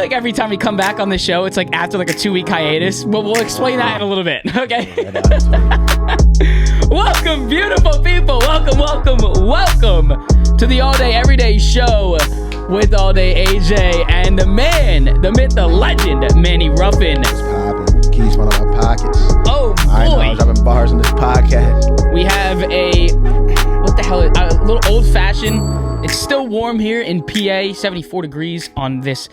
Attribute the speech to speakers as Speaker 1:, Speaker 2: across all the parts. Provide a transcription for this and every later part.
Speaker 1: like every time we come back on the show, it's like after like a 2-week hiatus. But we'll explain that in a little bit, okay? Welcome, beautiful people. Welcome to the All Day Everyday Show with All Day AJ and the man, the myth, the legend, Manny Ruffin.
Speaker 2: It's popping. Keys one of my pockets.
Speaker 1: Oh, boy.
Speaker 2: I know, I was dropping bars on this podcast.
Speaker 1: We have a little old-fashioned. It's still warm here in PA, 74 degrees on this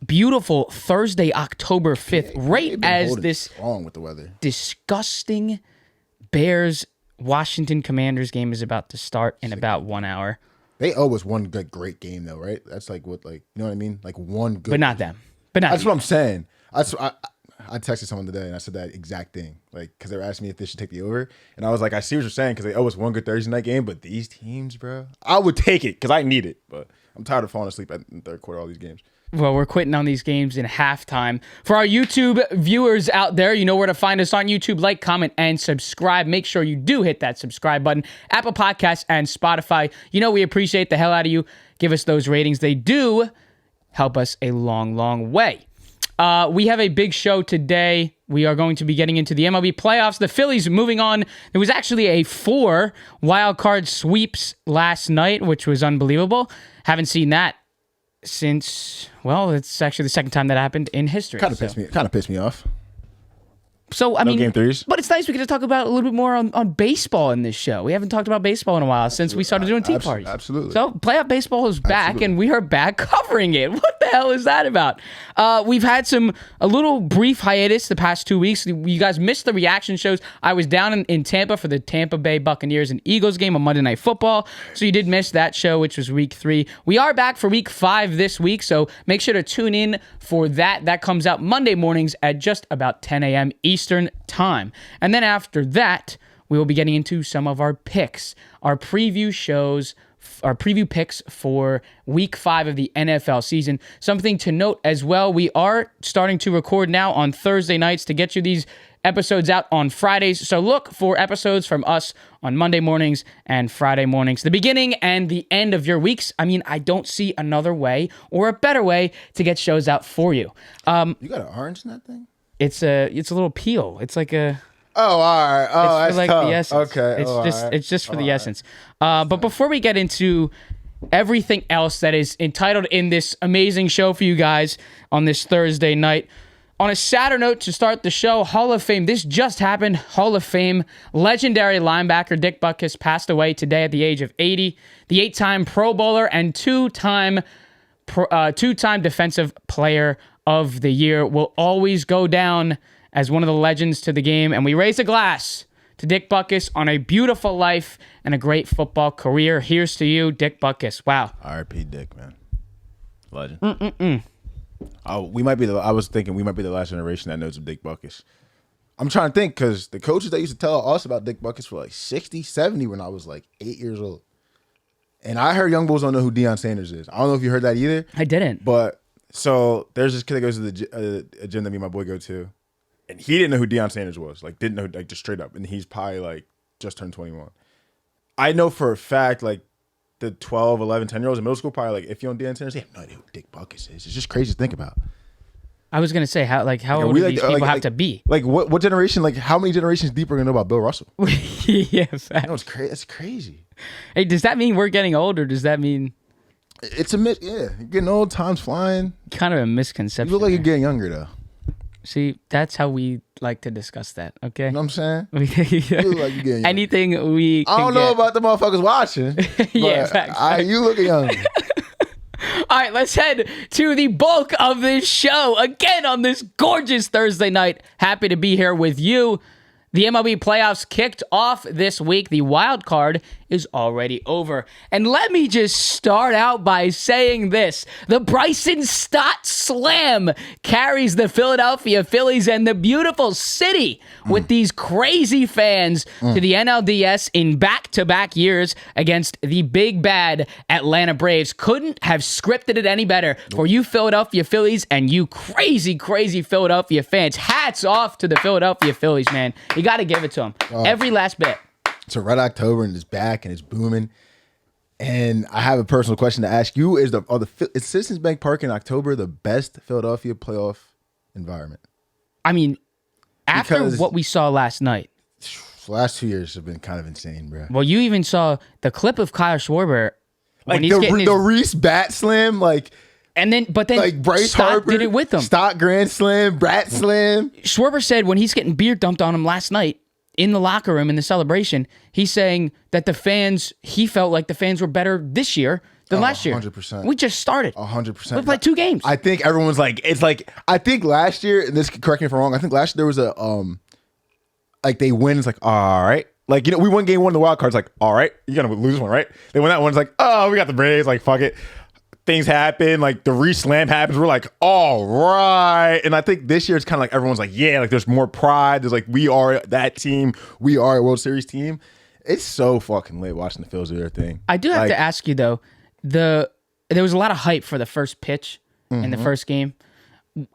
Speaker 1: beautiful Thursday, October 5th, right as this
Speaker 2: wrong with the weather.
Speaker 1: Disgusting Bears Washington Commanders game is about to start in about 1 hour.
Speaker 2: They owe us one good, great game though, right? That's like what, like, you know what I mean? Like one good.
Speaker 1: But not them. But not.
Speaker 2: That's what I'm saying. I texted someone today and I said that exact thing, like, because they were asking me if they should take the over, and I was like, I see what you're saying, because they owe us one good Thursday night game, but these teams, bro, I would take it because I need it, but I'm tired of falling asleep in the third quarter of all these games.
Speaker 1: Well, we're quitting on these games in halftime. For our YouTube viewers out there, you know where to find us on YouTube. Like, comment, and subscribe. Make sure you do hit that subscribe button. Apple Podcasts and Spotify. You know we appreciate the hell out of you. Give us those ratings. They do help us a long, long way. We have a big show today. We are going to be getting into the MLB playoffs. The Phillies moving on. There was actually a 4 wild card sweeps last night, which was unbelievable. Haven't seen that since, well, it's actually the second time that happened in history.
Speaker 2: Kind of pissed me off.
Speaker 1: So, I mean,
Speaker 2: game threes.
Speaker 1: But it's nice we get to talk about a little bit more on baseball in this show. We haven't talked about baseball in a while since we started doing tea parties.
Speaker 2: Absolutely.
Speaker 1: So, playoff baseball is back, and we are back covering it. What the hell is that about? We've had a little brief hiatus the past 2 weeks. You guys missed the reaction shows. I was down in Tampa for the Tampa Bay Buccaneers and Eagles game on Monday Night Football, so you did miss that show, which was week 3. We are back for week 5 this week, so make sure to tune in for that. That comes out Monday mornings at just about 10 a.m. Eastern time. And then after that, we will be getting into some of our picks, our preview picks for week 5 of the NFL season. Something to note as well, we are starting to record now on Thursday nights to get you these episodes out on Fridays. So look for episodes from us on Monday mornings and Friday mornings, the beginning and the end of your weeks. I mean, I don't see another way or a better way to get shows out for you.
Speaker 2: You got an orange in that thing?
Speaker 1: It's a little peel. It's like a...
Speaker 2: Oh, all right. Oh,
Speaker 1: it's for like
Speaker 2: tough.
Speaker 1: the essence.
Speaker 2: Okay.
Speaker 1: It's just for the essence. But before we get into everything else that is entitled in this amazing show for you guys on this Thursday night, on a sadder note to start the show, Hall of Fame. This just happened. Hall of Fame legendary linebacker Dick Butkus passed away today at the age of 80. The 8-time Pro Bowler and two-time Defensive Player of the Year will always go down as one of the legends to the game, and we raise a glass to Dick Butkus on a beautiful life and a great football career. Here's to you, Dick Butkus. Wow.
Speaker 2: R.I.P. Dick, man. Legend. I was thinking we might be the last generation that knows of Dick Butkus. I'm trying to think, because the coaches that used to tell us about Dick Butkus were like 60, 70 when I was like 8 years old. And I heard young bulls don't know who Deion Sanders is. I don't know if you heard that either.
Speaker 1: I didn't.
Speaker 2: But so there's this kid that goes to the gym that me and my boy go to, and he didn't know who Deion Sanders was. Like, didn't know, like, just straight up. And he's probably like just turned 21. I know for a fact, like, the 12, 11, 10-year-olds in middle school probably like, if you own Deion Sanders, they have no idea who Dick Butkus is. It's just crazy to think about.
Speaker 1: I was gonna say how old do these people have to be?
Speaker 2: Like what generation? Like how many generations deep are we gonna know about Bill Russell?
Speaker 1: Yeah, fact.
Speaker 2: No, it's crazy. It's crazy.
Speaker 1: Hey, does that mean we're getting old, or does that mean
Speaker 2: it's a yeah? You're getting old. Time's flying.
Speaker 1: Kind of a misconception.
Speaker 2: You look like you're getting younger though.
Speaker 1: See, that's how we like to discuss that. Okay,
Speaker 2: you know what I'm saying? You look like you're getting younger.
Speaker 1: Anything we.
Speaker 2: I don't know about the motherfuckers watching.
Speaker 1: Yeah, facts.
Speaker 2: You looking younger.
Speaker 1: All right, let's head to the bulk of this show again on this gorgeous Thursday night. Happy to be here with you. The MLB playoffs kicked off this week. The wild card is already over. And let me just start out by saying this. The Bryson Stott Slam carries the Philadelphia Phillies and the beautiful city with these crazy fans to the NLDS in back-to-back years against the big bad Atlanta Braves. Couldn't have scripted it any better for you Philadelphia Phillies and you crazy, crazy Philadelphia fans. Hats off to the Philadelphia Phillies, man. You got to give it to them. Every last bit.
Speaker 2: It's a Red October and it's back and it's booming. And I have a personal question to ask you: is Citizens Bank Park in October the best Philadelphia playoff environment?
Speaker 1: I mean, after
Speaker 2: Because
Speaker 1: what we saw last night,
Speaker 2: the last 2 years have been kind of insane, bro.
Speaker 1: well, you even saw the clip of Kyle Schwarber
Speaker 2: Like
Speaker 1: when he's getting
Speaker 2: the Reese bat slam, but then
Speaker 1: like
Speaker 2: Bryce
Speaker 1: Stott
Speaker 2: Harper
Speaker 1: did it with him.
Speaker 2: Stott grand slam, Brat slam.
Speaker 1: Schwarber said when he's getting beer dumped on him last night in the locker room in the celebration, he's saying that he felt like the fans were better this year than last year.
Speaker 2: 100%.
Speaker 1: We just started.
Speaker 2: 100%.
Speaker 1: We played 2 games.
Speaker 2: I think everyone's like, I think last year, and this, correct me if I'm wrong, I think last year there was a, like they win, it's like, all right. Like, we won game 1 in the wild card. It's like, all right, you're going to lose one, right? They win that one. It's like, oh, we got the Braves. Like, fuck it. Things happen. Like, the re-slam happens. We're like, all right. And I think this year it's kind of like everyone's like, yeah, like there's more pride. There's like, we are that team. We are a World Series team. It's so fucking lit watching the Phils do their thing.
Speaker 1: I do have to ask you, though, there was a lot of hype for the first pitch in the first game.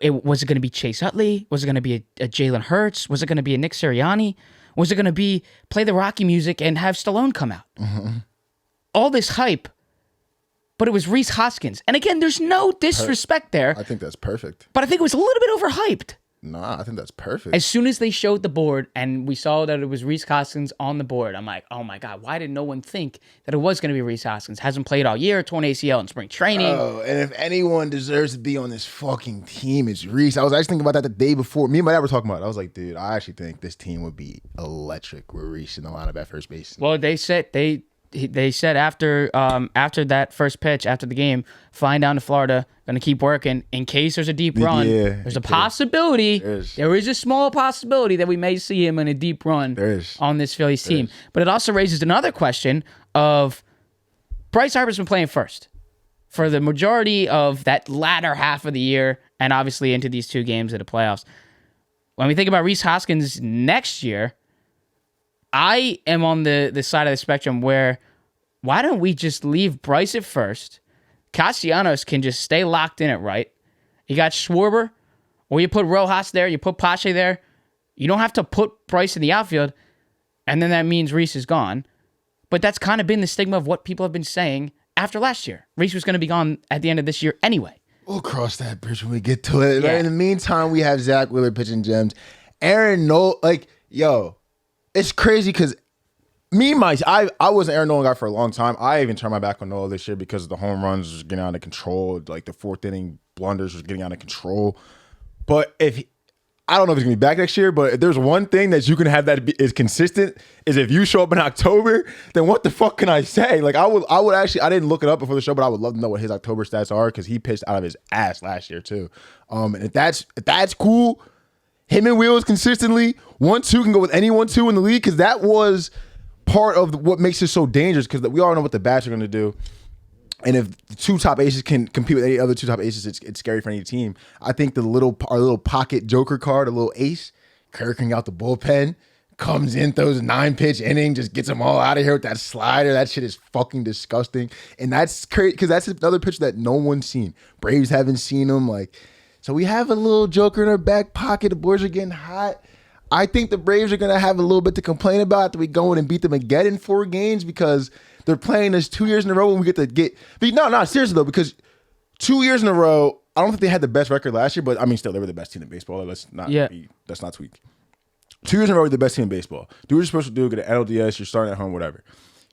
Speaker 1: Was it going to be Chase Utley? Was it going to be a Jalen Hurts? Was it going to be a Nick Sirianni? Was it going to be play the Rocky music and have Stallone come out? All this hype, but it was Rhys Hoskins. And again, there's no disrespect there.
Speaker 2: I think that's perfect.
Speaker 1: But I think it was a little bit overhyped.
Speaker 2: Nah, I think that's perfect.
Speaker 1: As soon as they showed the board and we saw that it was Rhys Hoskins on the board, I'm like, oh my God, why did no one think that it was going to be Rhys Hoskins? Hasn't played all year, torn ACL in spring training.
Speaker 2: Oh, and if anyone deserves to be on this fucking team, it's Rhys. I was actually thinking about that the day before. Me and my dad were talking about it. I was like, dude, I actually think this team would be electric with Rhys in the lineup at first base.
Speaker 1: Well, they said after that first pitch, after the game, flying down to Florida, going to keep working in case there's a deep run.
Speaker 2: Yeah,
Speaker 1: there's a possibility. There is a small possibility that we may see him in a deep run on this Phillies team. But it also raises another question of Bryce Harper's been playing first for the majority of that latter half of the year and obviously into these 2 games of the playoffs. When we think about Rhys Hoskins next year, I am on the side of the spectrum where why don't we just leave Bryce at first? Castellanos can just stay locked in at right. You got Schwarber, or you put Rojas there, you put Pache there. You don't have to put Bryce in the outfield, and then that means Rhys is gone. But that's kind of been the stigma of what people have been saying after last year. Rhys was going to be gone at the end of this year anyway.
Speaker 2: We'll cross that bridge when we get to it.
Speaker 1: Yeah.
Speaker 2: In the meantime, we have Zach Wheeler pitching gems. Aaron Nola, it's crazy because I was an Aaron Nola guy for a long time. I even turned my back on Nola this year because the home runs was getting out of control. Like the 4th inning blunders was getting out of control. But I don't know if he's gonna be back next year, but if there's one thing that you can have that is consistent is if you show up in October, then what the fuck can I say? Like I would actually, I didn't look it up before the show, but I would love to know what his October stats are because he pitched out of his ass last year too. And if that's cool, him and Wheels consistently 1-2 can go with any 1-2 in the league because that was part of what makes it so dangerous because we all know what the bats are going to do. And if the 2 top aces can compete with any other 2 top aces, it's scary for any team. I think our little pocket joker card, a little ace, kirking out the bullpen, comes in, throws a 9-pitch inning, just gets them all out of here with that slider. That shit is fucking disgusting. And that's crazy because that's another pitch that no one's seen. Braves haven't seen him. So we have a little joker in our back pocket. The boys are getting hot. I think the Braves are going to have a little bit to complain about after we go in and beat them again in 4 games because they're playing us 2 years in a row when we get to get... No, seriously though, because 2 years in a row, I don't think they had the best record last year, but I mean, still, they were the best team in baseball. Let's not tweak. 2 years in a row, we're the best team in baseball. Do what you're supposed to do, get an NLDS, you're starting at home, whatever.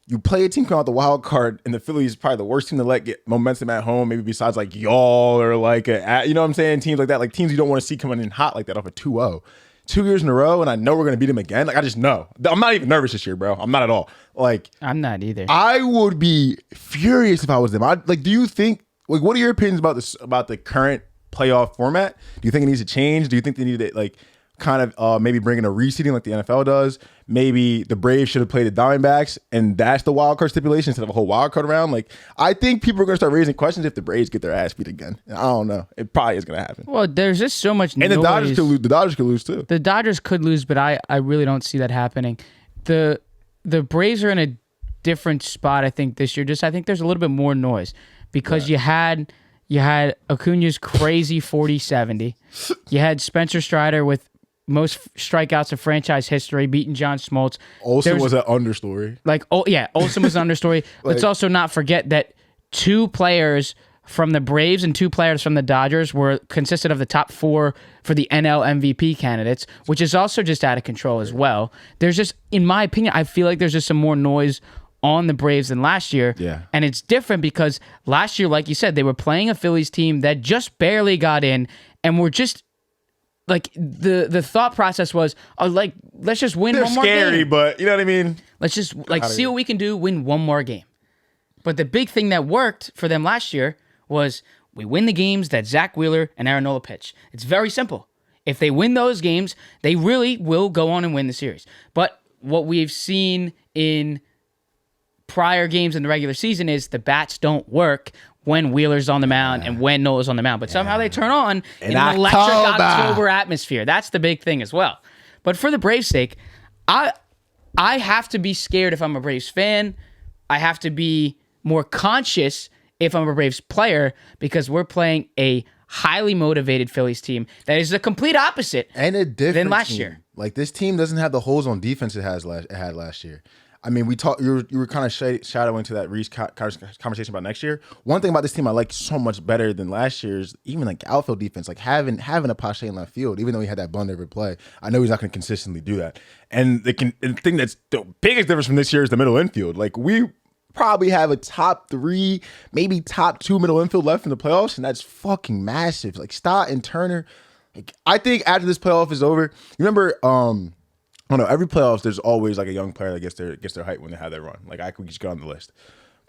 Speaker 2: You play a team come out the wild card, and the Phillies is probably the worst team to let get momentum at home, maybe besides like y'all or like, you know what I'm saying? Teams like that, like teams you don't want to see coming in hot like that off a 2-0. 2 years in a row, and I know we're going to beat them again. Like, I just know. I'm not even nervous this year, bro. I'm not at all. Like,
Speaker 1: I'm not either.
Speaker 2: I would be furious if I was them. Do you think, what are your opinions about the current playoff format? Do you think it needs to change? Do you think they need to, kind of maybe bring in a reseeding like the NFL does? Maybe the Braves should have played the Diamondbacks, and that's the wild card stipulation instead of a whole wild card round. I think people are going to start raising questions if the Braves get their ass beat again. I don't know. It probably is going to happen.
Speaker 1: Well, there's just so much noise.
Speaker 2: And the Dodgers could lose. The Dodgers could lose too.
Speaker 1: The Dodgers could lose, but I really don't see that happening. The Braves are in a different spot, I think, this year. I think there's a little bit more noise because you had Acuna's crazy 40-70. You had Spencer Strider with strikeouts in franchise history, beating John Smoltz.
Speaker 2: Olsen was an understory.
Speaker 1: Olsen was an understory. Let's also not forget that 2 players from the Braves and 2 players from the Dodgers consisted of the top 4 for the NL MVP candidates, which is also just out of control as well. There's just, in my opinion, I feel like there's just some more noise on the Braves than last year.
Speaker 2: Yeah.
Speaker 1: And it's different because last year, like you said, they were playing a Phillies team that just barely got in and were just like the thought process was let's just win one more game.
Speaker 2: They're scary, but you know what I mean?
Speaker 1: Let's just see what we can do, win one more game. But the big thing that worked for them last year was we win the games that Zach Wheeler and Aaron Nola pitch. It's very simple. If they win those games, they really will go on and win the series. But what we've seen in prior games in the regular season is the bats don't work when Wheeler's on the mound and when Nola's on the mound. But somehow they turn on in an electric October atmosphere. That's the big thing as well. But for the Braves' sake, I have to be scared if I'm a Braves fan. I have to be more conscious if I'm a Braves player because we're playing a highly motivated Phillies team that is the complete opposite
Speaker 2: and a different
Speaker 1: than last
Speaker 2: team.
Speaker 1: year.
Speaker 2: Like this team doesn't have the holes on defense it had last year. I mean, you were kind of shadowing to that Reese conversation about next year. One thing about this team I like so much better than last year's, even like outfield defense, like having a Pache in left field, even though he had that blunder every play. I know he's not going to consistently do that. And the thing that's the biggest difference from this year is the middle infield. Like we probably have a top 3, maybe top 2 middle infield left in the playoffs, and that's fucking massive. Like Stott and Turner. Like I think after this playoff is over, you remember, I don't know, every playoffs there's always like a young player that gets their height when they have their run. Like I could just go on the list.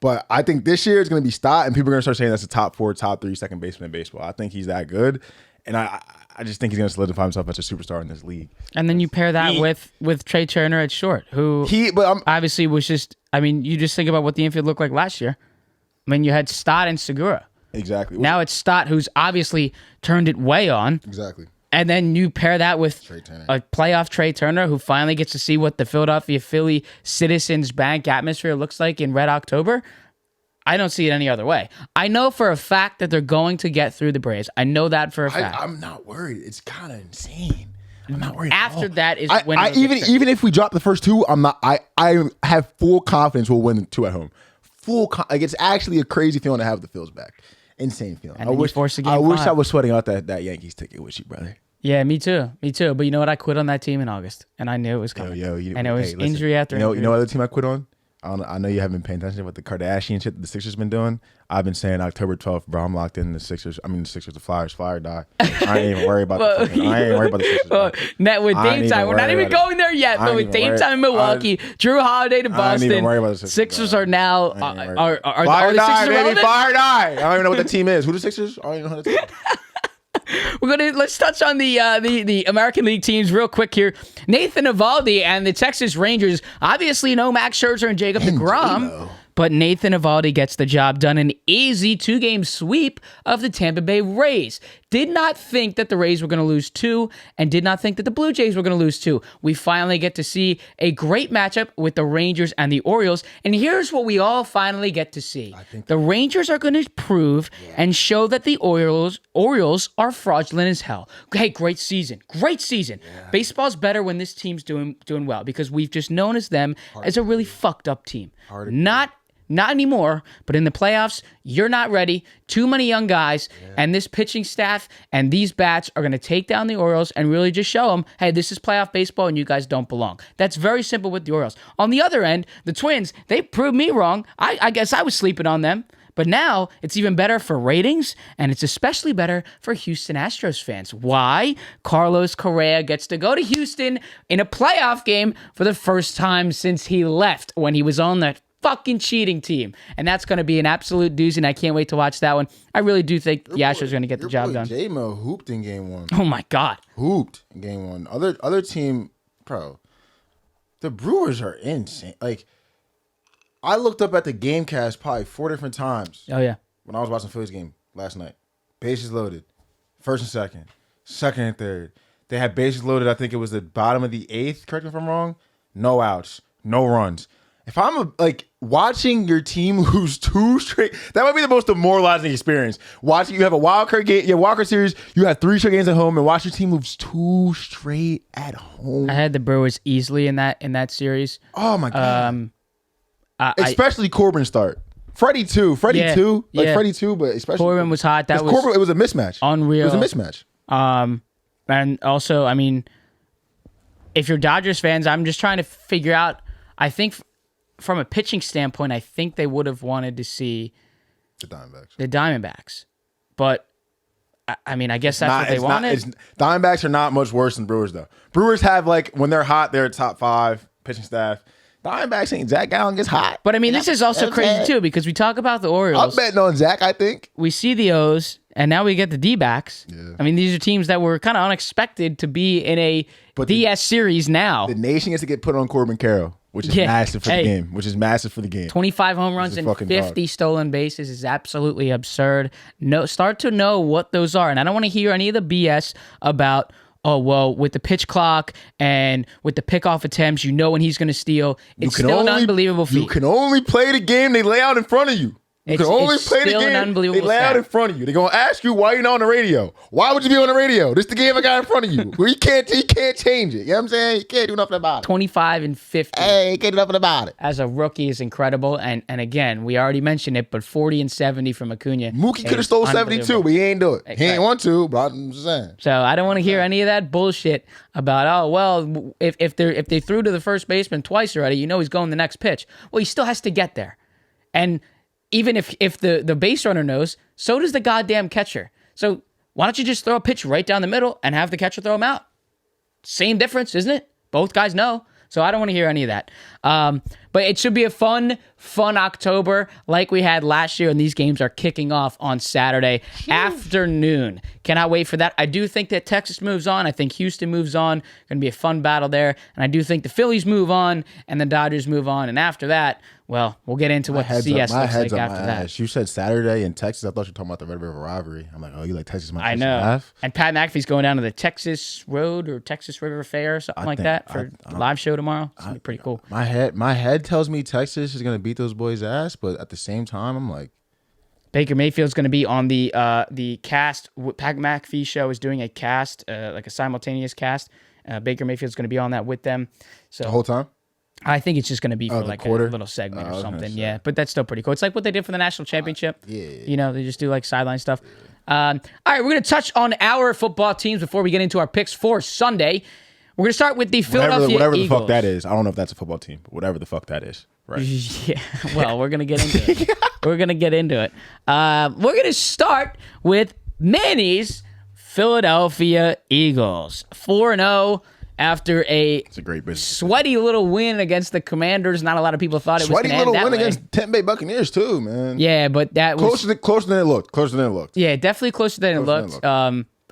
Speaker 2: But I think this year it's going to be Stott, and people are going to start saying that's a top 4, top 3 second baseman in baseball. I think he's that good, and I just think he's going to solidify himself as a superstar in this league. And
Speaker 1: then you pair that with Trey Turner at short, who obviously was just. I mean, you just think about what the infield looked like last year. I mean, you had Stott and Segura.
Speaker 2: Exactly.
Speaker 1: Now it's Stott who's obviously turned it way on.
Speaker 2: Exactly.
Speaker 1: And then you pair that with a playoff Trey Turner who finally gets to see what the Philadelphia Philly Citizens Bank atmosphere looks like in Red October. I don't see it any other way. I know for a fact that they're going to get through the Braves. I know that for a fact.
Speaker 2: I'm not worried. It's kind of insane. I'm not worried.
Speaker 1: After that is when
Speaker 2: even if we drop the first 2, I'm not. I have full confidence we'll win 2 at home. Like it's actually a crazy feeling to have the Phils back. Insane feeling.
Speaker 1: I wish I
Speaker 2: was sweating out that Yankees ticket with you, brother.
Speaker 1: Yeah, me too. But you know what? I quit on that team in August, and I knew it was coming. And it was injury after injury.
Speaker 2: You know what other team I quit on? I know you haven't been paying attention to what the Kardashian shit that the Sixers been doing. I've been saying October 12th, bro. I'm locked in the Sixers. I mean, the Sixers, the Flyers, Flyer die. I ain't even worried about I ain't worried about the Sixers.
Speaker 1: Net with Dame time. We're not even going there yet, but with Dame time in Milwaukee, Drew Holiday to Boston. I ain't even worried about the Sixers are now. Are the Sixers relevant?
Speaker 2: Fire die. I don't even know what the team is. Who the Sixers? I don't even know who the team is.
Speaker 1: Let's touch on the American League teams real quick here. Nathan Eovaldi and the Texas Rangers. Obviously, no Max Scherzer and Jacob deGrom. But Nathan Eovaldi gets the job done. An easy 2-game sweep of the Tampa Bay Rays. Did not think that the Rays were going to lose 2 and did not think that the Blue Jays were going to lose 2. We finally get to see a great matchup with the Rangers and the Orioles. And here's what we all finally get to see. The Rangers are going to prove and show that the Orioles are fraudulent as hell. Hey, great season. Great season. Yeah. Baseball's better when this team's doing well because we've just known as them as a really fucked up team. Not anymore, but in the playoffs, you're not ready. Too many young guys, and this pitching staff and these bats are going to take down the Orioles and really just show them, hey, this is playoff baseball and you guys don't belong. That's very simple with the Orioles. On the other end, the Twins, they proved me wrong. I guess I was sleeping on them. But now it's even better for ratings, and it's especially better for Houston Astros fans. Why? Carlos Correa gets to go to Houston in a playoff game for the first time since he left when he was on that fucking cheating team. And that's going to be an absolute doozy, and I can't wait to watch that one. I really do think the Astros are going to get the job done.
Speaker 2: J-Mo hooped in game 1.
Speaker 1: Oh, my God.
Speaker 2: Hooped in game 1. Other team, bro, the Brewers are insane. Like, I looked up at the game cast probably 4 different times.
Speaker 1: Oh, yeah.
Speaker 2: When I was watching the Phillies game last night. Bases loaded. First and second. Second and third. They had bases loaded. I think it was the bottom of the 8th. Correct me if I'm wrong. No outs. No runs. if I'm watching your team lose 2 straight, that might be the most demoralizing experience. Watching you have a wild card game, you have wild card series, you have 3 straight games at home, and watch your team lose 2 straight at home.
Speaker 1: I had the Brewers easily in that series.
Speaker 2: Oh my god! Especially Corbin's start. Freddie too, but especially
Speaker 1: Corbin was hot. That was
Speaker 2: Corbin. It was a mismatch.
Speaker 1: Unreal.
Speaker 2: It was a mismatch.
Speaker 1: And also, I mean, if you're Dodgers fans, I'm just trying to figure out. I think from a pitching standpoint, I think they would have wanted to see
Speaker 2: the
Speaker 1: Diamondbacks. But I mean, I guess that's what they wanted.
Speaker 2: Diamondbacks are not much worse than Brewers, though. Brewers have when they're hot, they're top 5 pitching staff. Diamondbacks ain't. Zach Gallen gets hot.
Speaker 1: But I mean, this is also crazy too because we talk about the Orioles.
Speaker 2: I'm betting on Zach. I think
Speaker 1: we see the O's, and now we get the D-backs.
Speaker 2: Yeah.
Speaker 1: I mean, these are teams that were kind of unexpected to be in a DS series now.
Speaker 2: The nation gets to get put on Corbin Carroll, which is massive for the game. 25
Speaker 1: home runs and 50 stolen bases is absolutely absurd. Start to know what those are, and I don't want to hear any of the BS about. Oh, well, with the pitch clock and with the pickoff attempts, you know when he's going to steal. It's still an unbelievable feat.
Speaker 2: You can only play the game they lay out in front of you. You can only play the game they lay out in front of you. They're going to ask you why you're not on the radio. Why would you be on the radio? This is the game I got in front of you. Well, you can't change it. You know what I'm saying? You can't do nothing about it.
Speaker 1: 25 and 50.
Speaker 2: Hey, you can't do nothing about it.
Speaker 1: As a rookie is incredible. And again, we already mentioned it, but 40 and 70 from Acuna.
Speaker 2: Mookie could have stole 72, but he ain't do it. He ain't want to, but I'm just saying.
Speaker 1: So I don't want to hear any of that bullshit about, oh, well, if they threw to the first baseman twice already, you know he's going the next pitch. Well, he still has to get there. And even if the base runner knows, so does the goddamn catcher. So why don't you just throw a pitch right down the middle and have the catcher throw him out? Same difference, isn't it? Both guys know. So I don't want to hear any of that. But it should be a fun October like we had last year, and these games are kicking off on Saturday afternoon. Cannot wait for that. I do think that Texas moves on. I think Houston moves on. Going to be a fun battle there. And I do think the Phillies move on and the Dodgers move on. And after that, well, we'll get into what the CS looks like after that.
Speaker 2: You said Saturday in Texas. I thought you were talking about the Red River rivalry. I'm like, oh, you like Texas?
Speaker 1: I know. And Pat McAfee's going down to the Texas Road or Texas River Fair or something like that for a live show tomorrow. It's going to be pretty cool.
Speaker 2: My head tells me Texas is going to beat those boys' ass, but at the same time, I'm like,
Speaker 1: Baker Mayfield's going to be on the cast. Pat McAfee show is doing a cast, like a simultaneous cast. Baker Mayfield's going to be on that with them. So
Speaker 2: the whole time?
Speaker 1: I think it's just going to be for like
Speaker 2: quarter?
Speaker 1: a little segment or something. Yeah, but that's still pretty cool. It's like what they did for the national championship. You know, they just do like sideline stuff. All right, we're going to touch on our football teams before we get into our picks for Sunday. We're going to start with the Philadelphia
Speaker 2: whatever the
Speaker 1: Eagles.
Speaker 2: fuck that is. I don't know if that's a football team, but whatever the fuck that is. Right.
Speaker 1: Yeah, well, we're going to get into it. We're going to start with Manny's Philadelphia Eagles. 4-0 after
Speaker 2: it's a great business.
Speaker 1: Sweaty little win against the Commanders. Not a lot of people thought it was going to end that way.
Speaker 2: Sweaty little win against Tampa Bay Buccaneers too, man.
Speaker 1: Yeah, but that was
Speaker 2: closer than it looked.
Speaker 1: Yeah, definitely closer than it looked.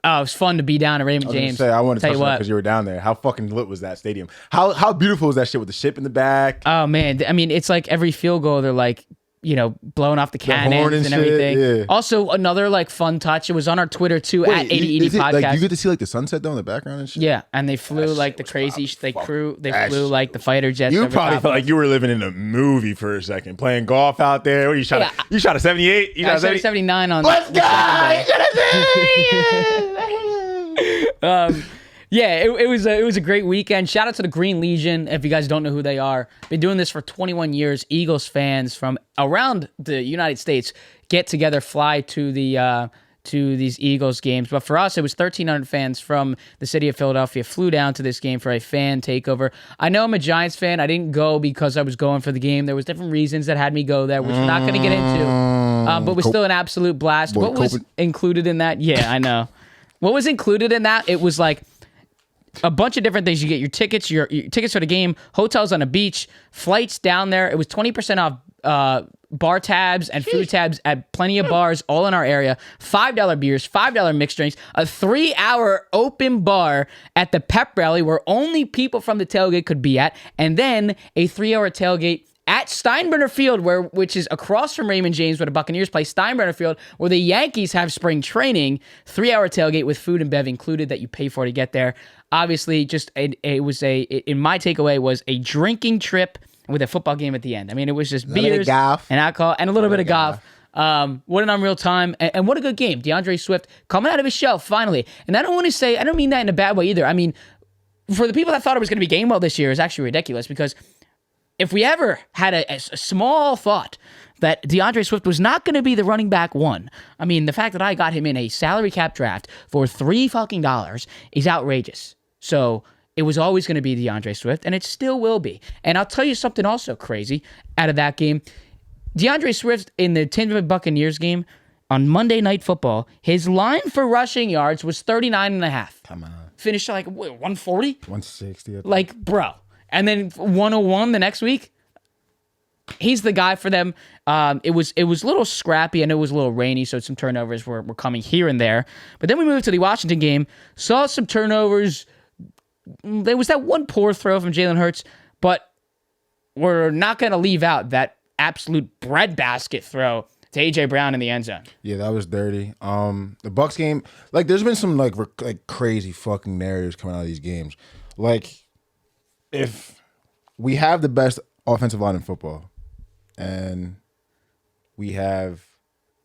Speaker 1: It was fun to be down at Raymond James.
Speaker 2: I wanted to touch on that because you were down there. How fucking lit was that stadium? How beautiful was that shit with the ship in the back?
Speaker 1: Oh man, I mean, it's like every field goal they're like, blowing off the cannons and everything.
Speaker 2: Yeah.
Speaker 1: Also, another like fun touch. It was on our Twitter too at 8080 Podcast.
Speaker 2: Like, you get to see like the sunset though in the background and shit.
Speaker 1: Yeah, and they flew like the crazy. They flew like the fighter jets.
Speaker 2: You probably felt like you were living in a movie for a second, playing golf out there. What you shot? You shot a 78. You shot a
Speaker 1: 79 on.
Speaker 2: Let's go!
Speaker 1: Yeah, it was a great weekend. Shout out to the Green Legion. If you guys don't know who they are, been doing this for 21 years. Eagles fans from around the United States get together, fly to these Eagles games. But for us, it was 1,300 fans from the city of Philadelphia flew down to this game for a fan takeover. I know I'm a Giants fan. I didn't go because I was going for the game. There was different reasons that had me go there, which we're not going to get into. But it was still an absolute blast. What was included in that? Yeah, I know. What was included in that? It was like a bunch of different things. You get your tickets for the game, hotels on a beach, flights down there. It was 20% off bar tabs and food tabs at plenty of bars all in our area. $5 beers, $5 mixed drinks, a 3-hour open bar at the pep rally where only people from the tailgate could be at, and then a 3-hour tailgate at Steinbrenner Field, which is across from Raymond James, where the Buccaneers play, Steinbrenner Field, where the Yankees have spring training. 3-hour tailgate with food and bev included that you pay for to get there. Obviously, just in my takeaway was a drinking trip with a football game at the end. I mean, it was just
Speaker 2: Little bit of
Speaker 1: beers
Speaker 2: golf.
Speaker 1: and alcohol and a little bit of golf. What an unreal time, and what a good game. DeAndre Swift coming out of his shell finally. And I don't want to say, I don't mean that in a bad way either. I mean, for the people that thought it was going to be Gainwell this year is actually ridiculous, because if we ever had a small thought that DeAndre Swift was not going to be the running back one, I mean, the fact that I got him in a salary cap draft for $3 is outrageous. So it was always going to be DeAndre Swift, and it still will be. And I'll tell you something also crazy out of that game. DeAndre Swift in the Tampa Bay Buccaneers game on Monday Night Football, his line for rushing yards was 39.5.
Speaker 2: Come on.
Speaker 1: Finished like 140?
Speaker 2: 160.
Speaker 1: Like, bro. And then 101 the next week. He's the guy for them. It was a little scrappy and it was a little rainy, so some turnovers were coming here and there. But then we moved to the Washington game, saw some turnovers. There was that one poor throw from Jalen Hurts, but we're not going to leave out that absolute breadbasket throw to A.J. Brown in the end zone.
Speaker 2: Yeah, that was dirty. The Bucks game, like, there's been some like crazy fucking narratives coming out of these games. Like, if we have the best offensive line in football, and we have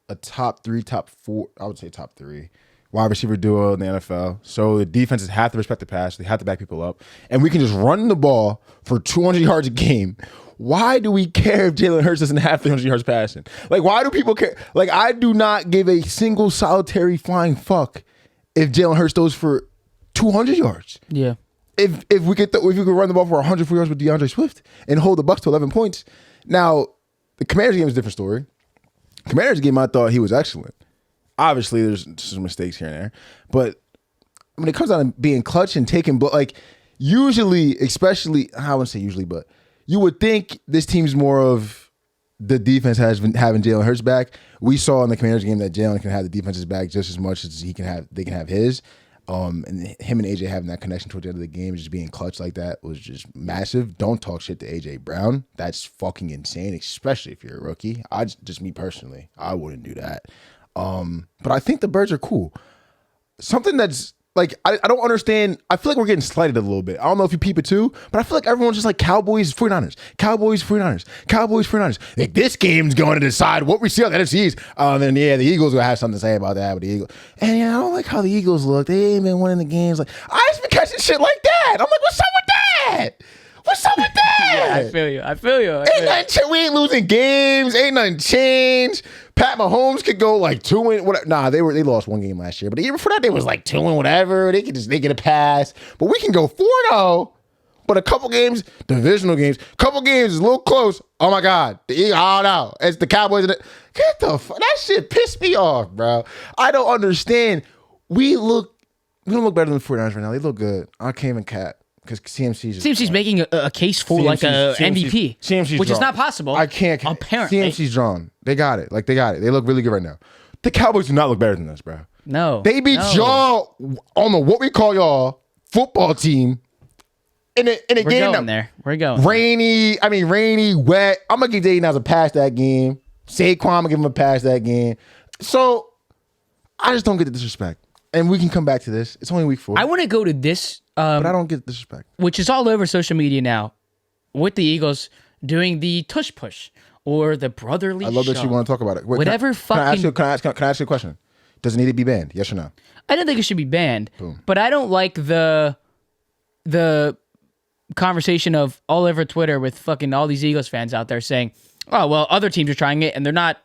Speaker 2: a top 4, I would say top 3 wide receiver duo in the NFL. So the defenses have to respect the pass. They have to back people up. And we can just run the ball for 200 yards a game. Why do we care if Jalen Hurts doesn't have 300 yards passing? Like, why do people care? Like, I do not give a single solitary flying fuck if Jalen Hurts throws for 200 yards.
Speaker 1: Yeah.
Speaker 2: If we could run the ball for 104 yards with DeAndre Swift and hold the Bucks to 11 points. Now, the Commanders game is a different story. Commanders game, I thought he was excellent. Obviously, there's some mistakes here and there, but when it comes down to being clutch and taking, like, usually, especially, I wouldn't say usually, but you would think this team's more of the defense has been having Jalen Hurts back. We saw in the Commanders game that Jalen can have the defense's back just as much as they can have his. And him and AJ having that connection towards the end of the game, just being clutch like that, was just massive. Don't talk shit to AJ Brown. That's fucking insane, especially if you're a rookie. Just me personally, I wouldn't do that. But I think the Birds are cool. Something that's like, I don't understand. I feel like we're getting slighted a little bit. I don't know if you peep it too, but I feel like everyone's just like Cowboys, 49ers, Cowboys, 49ers, Cowboys, 49ers. Like, this game's going to decide what we see on the NFCs. Then yeah, the Eagles will have something to say about that with the Eagles. And yeah, I don't like how the Eagles look. They ain't been winning the games. Like, I just been catching shit like that. I'm like, what's up with that? What's up with that?
Speaker 1: Yeah, I feel you.
Speaker 2: We ain't losing games. Ain't nothing changed. Pat Mahomes could go like 2 and whatever. Nah, they lost one game last year, but the year before that they was like 2 and whatever. They get a pass, but we can go 4-0. But a couple games, divisional games, couple games is a little close. Oh my God, the Eagles. Oh no, it's the Cowboys. Get the fuck. That shit pissed me off, bro. I don't understand. We don't look better than the 49ers right now. They look good. I can't even cap. Because CMC's
Speaker 1: making a case for like a MVP,
Speaker 2: CMC's
Speaker 1: which
Speaker 2: drawn.
Speaker 1: is not possible.
Speaker 2: I can't.
Speaker 1: Apparently,
Speaker 2: CMC's drawn. They got it. Like, they got it. They look really good right now. The Cowboys do not look better than us, bro.
Speaker 1: No,
Speaker 2: they beat y'all on the what we call y'all football team in a
Speaker 1: We're
Speaker 2: game
Speaker 1: going there. We're going
Speaker 2: rainy, wet. I'm gonna give Jaden Downs a pass that game. Saquon, I'm gonna give him a pass that game. So I just don't get the disrespect. And we can come back to this. It's only week 4.
Speaker 1: I want to go to this,
Speaker 2: but I don't get disrespect,
Speaker 1: which is all over social media now, with the Eagles doing the tush push or the brotherly.
Speaker 2: I love that
Speaker 1: shove.
Speaker 2: you want to talk about it. Wait,
Speaker 1: Whatever
Speaker 2: can I ask
Speaker 1: fucking.
Speaker 2: you a question? Does it need to be banned? Yes or no?
Speaker 1: I don't think it should be banned,
Speaker 2: Boom.
Speaker 1: but I don't like the conversation of all over Twitter with fucking all these Eagles fans out there saying, "Oh well, other teams are trying it and they're not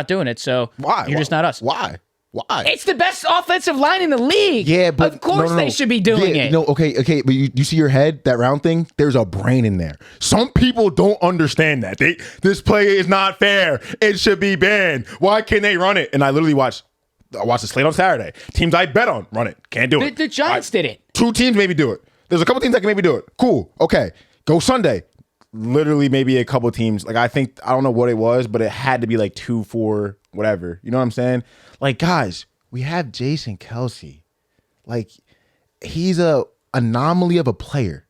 Speaker 1: doing it, so
Speaker 2: why?
Speaker 1: You're just not us."
Speaker 2: Why?
Speaker 1: It's the best offensive line in the league.
Speaker 2: Yeah, but
Speaker 1: of course
Speaker 2: no.
Speaker 1: they should be doing it.
Speaker 2: No, okay, but you see your head, that round thing? There's a brain in there. Some people don't understand that. This play is not fair. It should be banned. Why can't they run it? And I literally watched the slate on Saturday. Teams I bet on run it. Can't do it.
Speaker 1: The Giants did it.
Speaker 2: 2 teams maybe do it. There's a couple teams that can maybe do it. Cool. Okay. Go Sunday. Literally maybe a couple teams. Like, I don't know what it was, but it had to be like 2, 4, whatever. You know what I'm saying? Like, guys, we have Jason Kelce. Like, he's a anomaly of a player.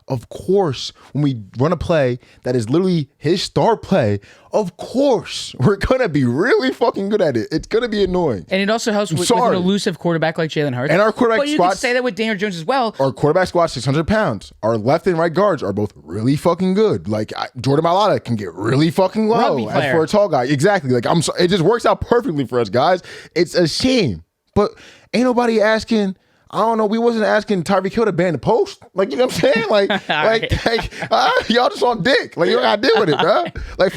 Speaker 2: of course, when we run a play that is literally his star play, of course, we're going to be really fucking good at it. It's going to be annoying.
Speaker 1: And it also helps with an elusive quarterback like Jalen Hurts.
Speaker 2: And our quarterback
Speaker 1: squad. But you can say that with Daniel Jones as well.
Speaker 2: Our quarterback squad, 600 pounds. Our left and right guards are both really fucking good. Like, Jordan Mailata can get really fucking low as for a tall guy. Exactly. Like, it just works out perfectly for us, guys. It's a shame. But ain't nobody asking... I don't know. We wasn't asking Tyreek Hill to ban the post. Like, you know what I'm saying? Y'all just on dick. Like, you don't got to deal with it, bro. Like,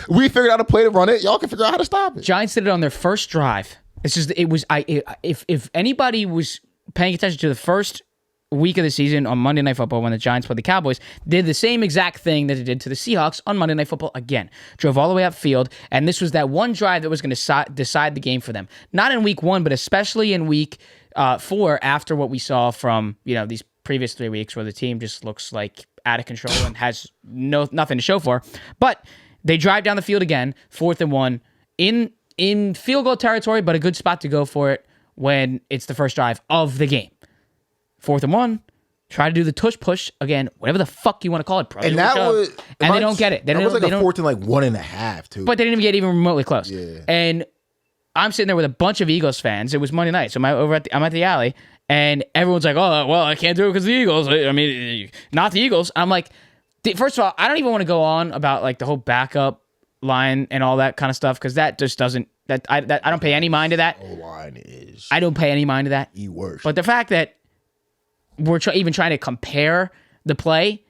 Speaker 2: we figured out a play to run it. Y'all can figure out how to stop it.
Speaker 1: Giants did it on their first drive. If anybody was paying attention to the first week of the season on Monday Night Football when the Giants played the Cowboys, did the same exact thing that they did to the Seahawks on Monday Night Football again. Drove all the way upfield, and this was that one drive that was going to decide the game for them. Not in week 1, but especially in week 4 after what we saw from these previous 3 weeks where the team just looks like out of control and has nothing to show for. But they drive down the field again, 4th and 1 in field goal territory, but a good spot to go for it when it's the first drive of the game. 4th and 1. Try to do the tush push again, whatever the fuck you want to call it.
Speaker 2: And that was,
Speaker 1: and they don't get it.
Speaker 2: That was like a 4th and 1.5 too.
Speaker 1: But they didn't even get even remotely close.
Speaker 2: Yeah.
Speaker 1: And I'm sitting there with a bunch of Eagles fans. It was Monday night, so I'm at the alley, and everyone's like, "Oh, well, I can't do it because of the Eagles." I mean, not the Eagles. I'm like, first of all, I don't even want to go on about like the whole backup line and all that kind of stuff because that just doesn't. I don't pay any mind to that.
Speaker 2: O-line is.
Speaker 1: I don't pay any mind to that.
Speaker 2: Worse.
Speaker 1: But the fact that we're even trying to compare the play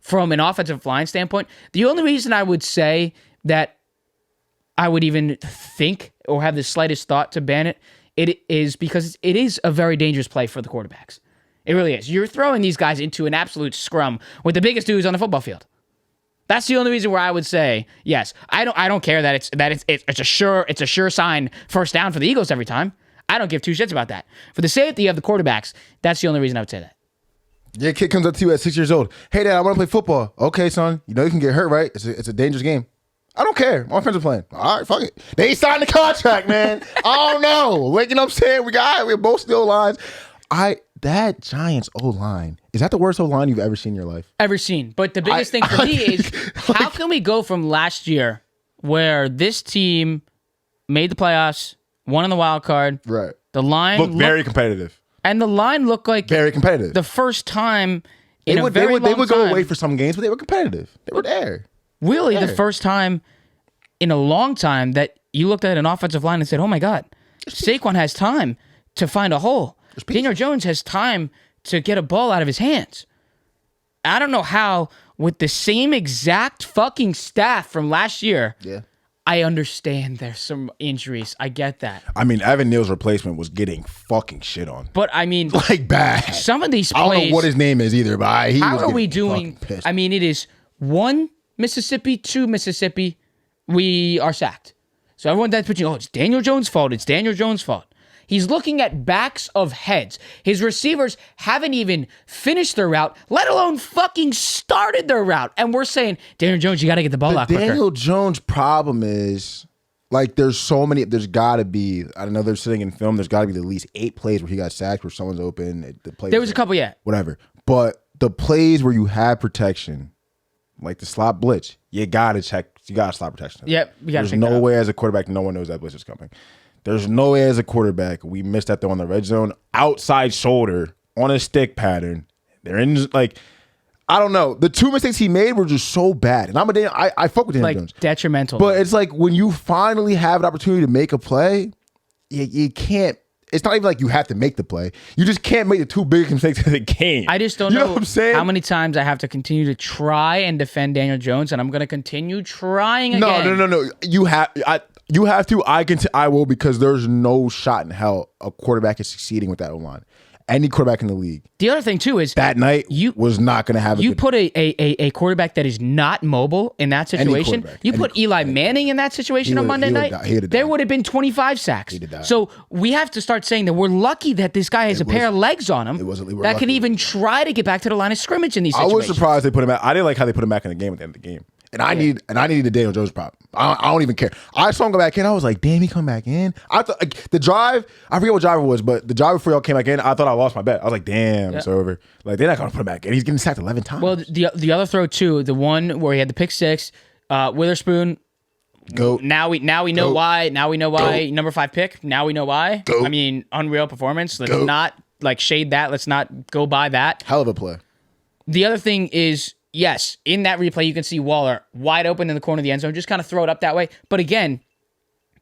Speaker 1: from an offensive line standpoint, the only reason I would say that I would even think or have the slightest thought to ban it is because it is a very dangerous play for the quarterbacks. It really is. You're throwing these guys into an absolute scrum with the biggest dudes on the football field. That's the only reason where I would say yes. I don't care that it's a sure sign first down for the Eagles every time. I don't give two shits about that. For the safety of the quarterbacks, that's the only reason I would say that.
Speaker 2: Your kid comes up to you at 6 years old. Hey, Dad, I want to play football. Okay, son. You know you can get hurt, right? It's a dangerous game. I don't care. My friends are playing. All right, fuck it. They ain't signed the contract, man. I don't know. Like, you know what I'm saying? We're both still lines. That Giants O-line, is that the worst O-line you've ever seen in your life?
Speaker 1: Ever seen. But the biggest thing for me is how can we go from last year where this team made the playoffs, won in the wild card.
Speaker 2: Right.
Speaker 1: The line
Speaker 2: looked very competitive.
Speaker 1: And the line looked like
Speaker 2: very competitive.
Speaker 1: The first time in
Speaker 2: they
Speaker 1: a very long time.
Speaker 2: They would go away for some games, but they were competitive. They were there.
Speaker 1: Really, the first time in a long time that you looked at an offensive line and said, oh my God, Saquon has time to find a hole. Daniel Jones has time to get a ball out of his hands. I don't know how, with the same exact fucking staff from last year, I understand there's some injuries. I get that. I
Speaker 2: mean, Evan Neal's replacement was getting fucking shit on.
Speaker 1: But I mean,
Speaker 2: like bad.
Speaker 1: Some of these plays.
Speaker 2: I don't know what his name is either, but
Speaker 1: how are we doing? I mean, it is 1 Mississippi, 2 Mississippi. We are sacked. So everyone that's pitching, it's Daniel Jones' fault. It's Daniel Jones' fault. He's looking at backs of heads. His receivers haven't even finished their route, let alone fucking started their route. And we're saying, Daniel Jones, you got to get the ball out quicker.
Speaker 2: Daniel Jones' problem is, like, there's got to be, I don't know, they're sitting in film, there's got to be at least 8 plays where he got sacked, where someone's open.
Speaker 1: There was a couple, yeah.
Speaker 2: Whatever. But the plays where you have protection, like the slot blitz, you got to slot protection.
Speaker 1: Yep, you got to
Speaker 2: There's no way as a quarterback, no one knows that blitz is coming. There's no way as a quarterback we missed that throw on the red zone, outside shoulder on a stick pattern. They're in like, I don't know. The 2 mistakes he made were just so bad, and I fuck with Daniel Jones,
Speaker 1: detrimental.
Speaker 2: But it's like when you finally have an opportunity to make a play, you can't. It's not even like you have to make the play. You just can't make the 2 biggest mistakes of the game.
Speaker 1: I just don't know what I'm saying? How many times I have to continue to try and defend Daniel Jones, and I'm going to continue trying again.
Speaker 2: No. You have to. I will, because there's no shot in hell a quarterback is succeeding with that O-line. Any quarterback in the league.
Speaker 1: The other thing too is
Speaker 2: that night was not going to have.
Speaker 1: You put a quarterback that is not mobile in that situation. You put Eli Manning in that situation on Monday night. There would have been 25 sacks. So we have to start saying that we're lucky that this guy has a pair of legs on him that can even try to get back to the line of scrimmage in these situations.
Speaker 2: I was surprised they put him out. I didn't like how they put him back in the game at the end of the game. And I needed the Daniel Jones prop. I don't even care. I saw him go back in. I was like, damn, he come back in. I thought like, the drive, I forget what drive it was, but the drive before y'all came back in, I thought I lost my bet. I was like, damn, it's over. Like, they're not going to put him back in. He's getting sacked 11 times.
Speaker 1: Well, the other throw, too, the one where he had the pick six, Witherspoon.
Speaker 2: Go.
Speaker 1: Now we know why. Now we know why. Number 5 pick. Now we know why.
Speaker 2: Go.
Speaker 1: I mean, unreal performance. Let's not like shade that. Let's not go by that.
Speaker 2: Hell of a play.
Speaker 1: The other thing is, yes, in that replay, you can see Waller wide open in the corner of the end zone. Just kind of throw it up that way. But again,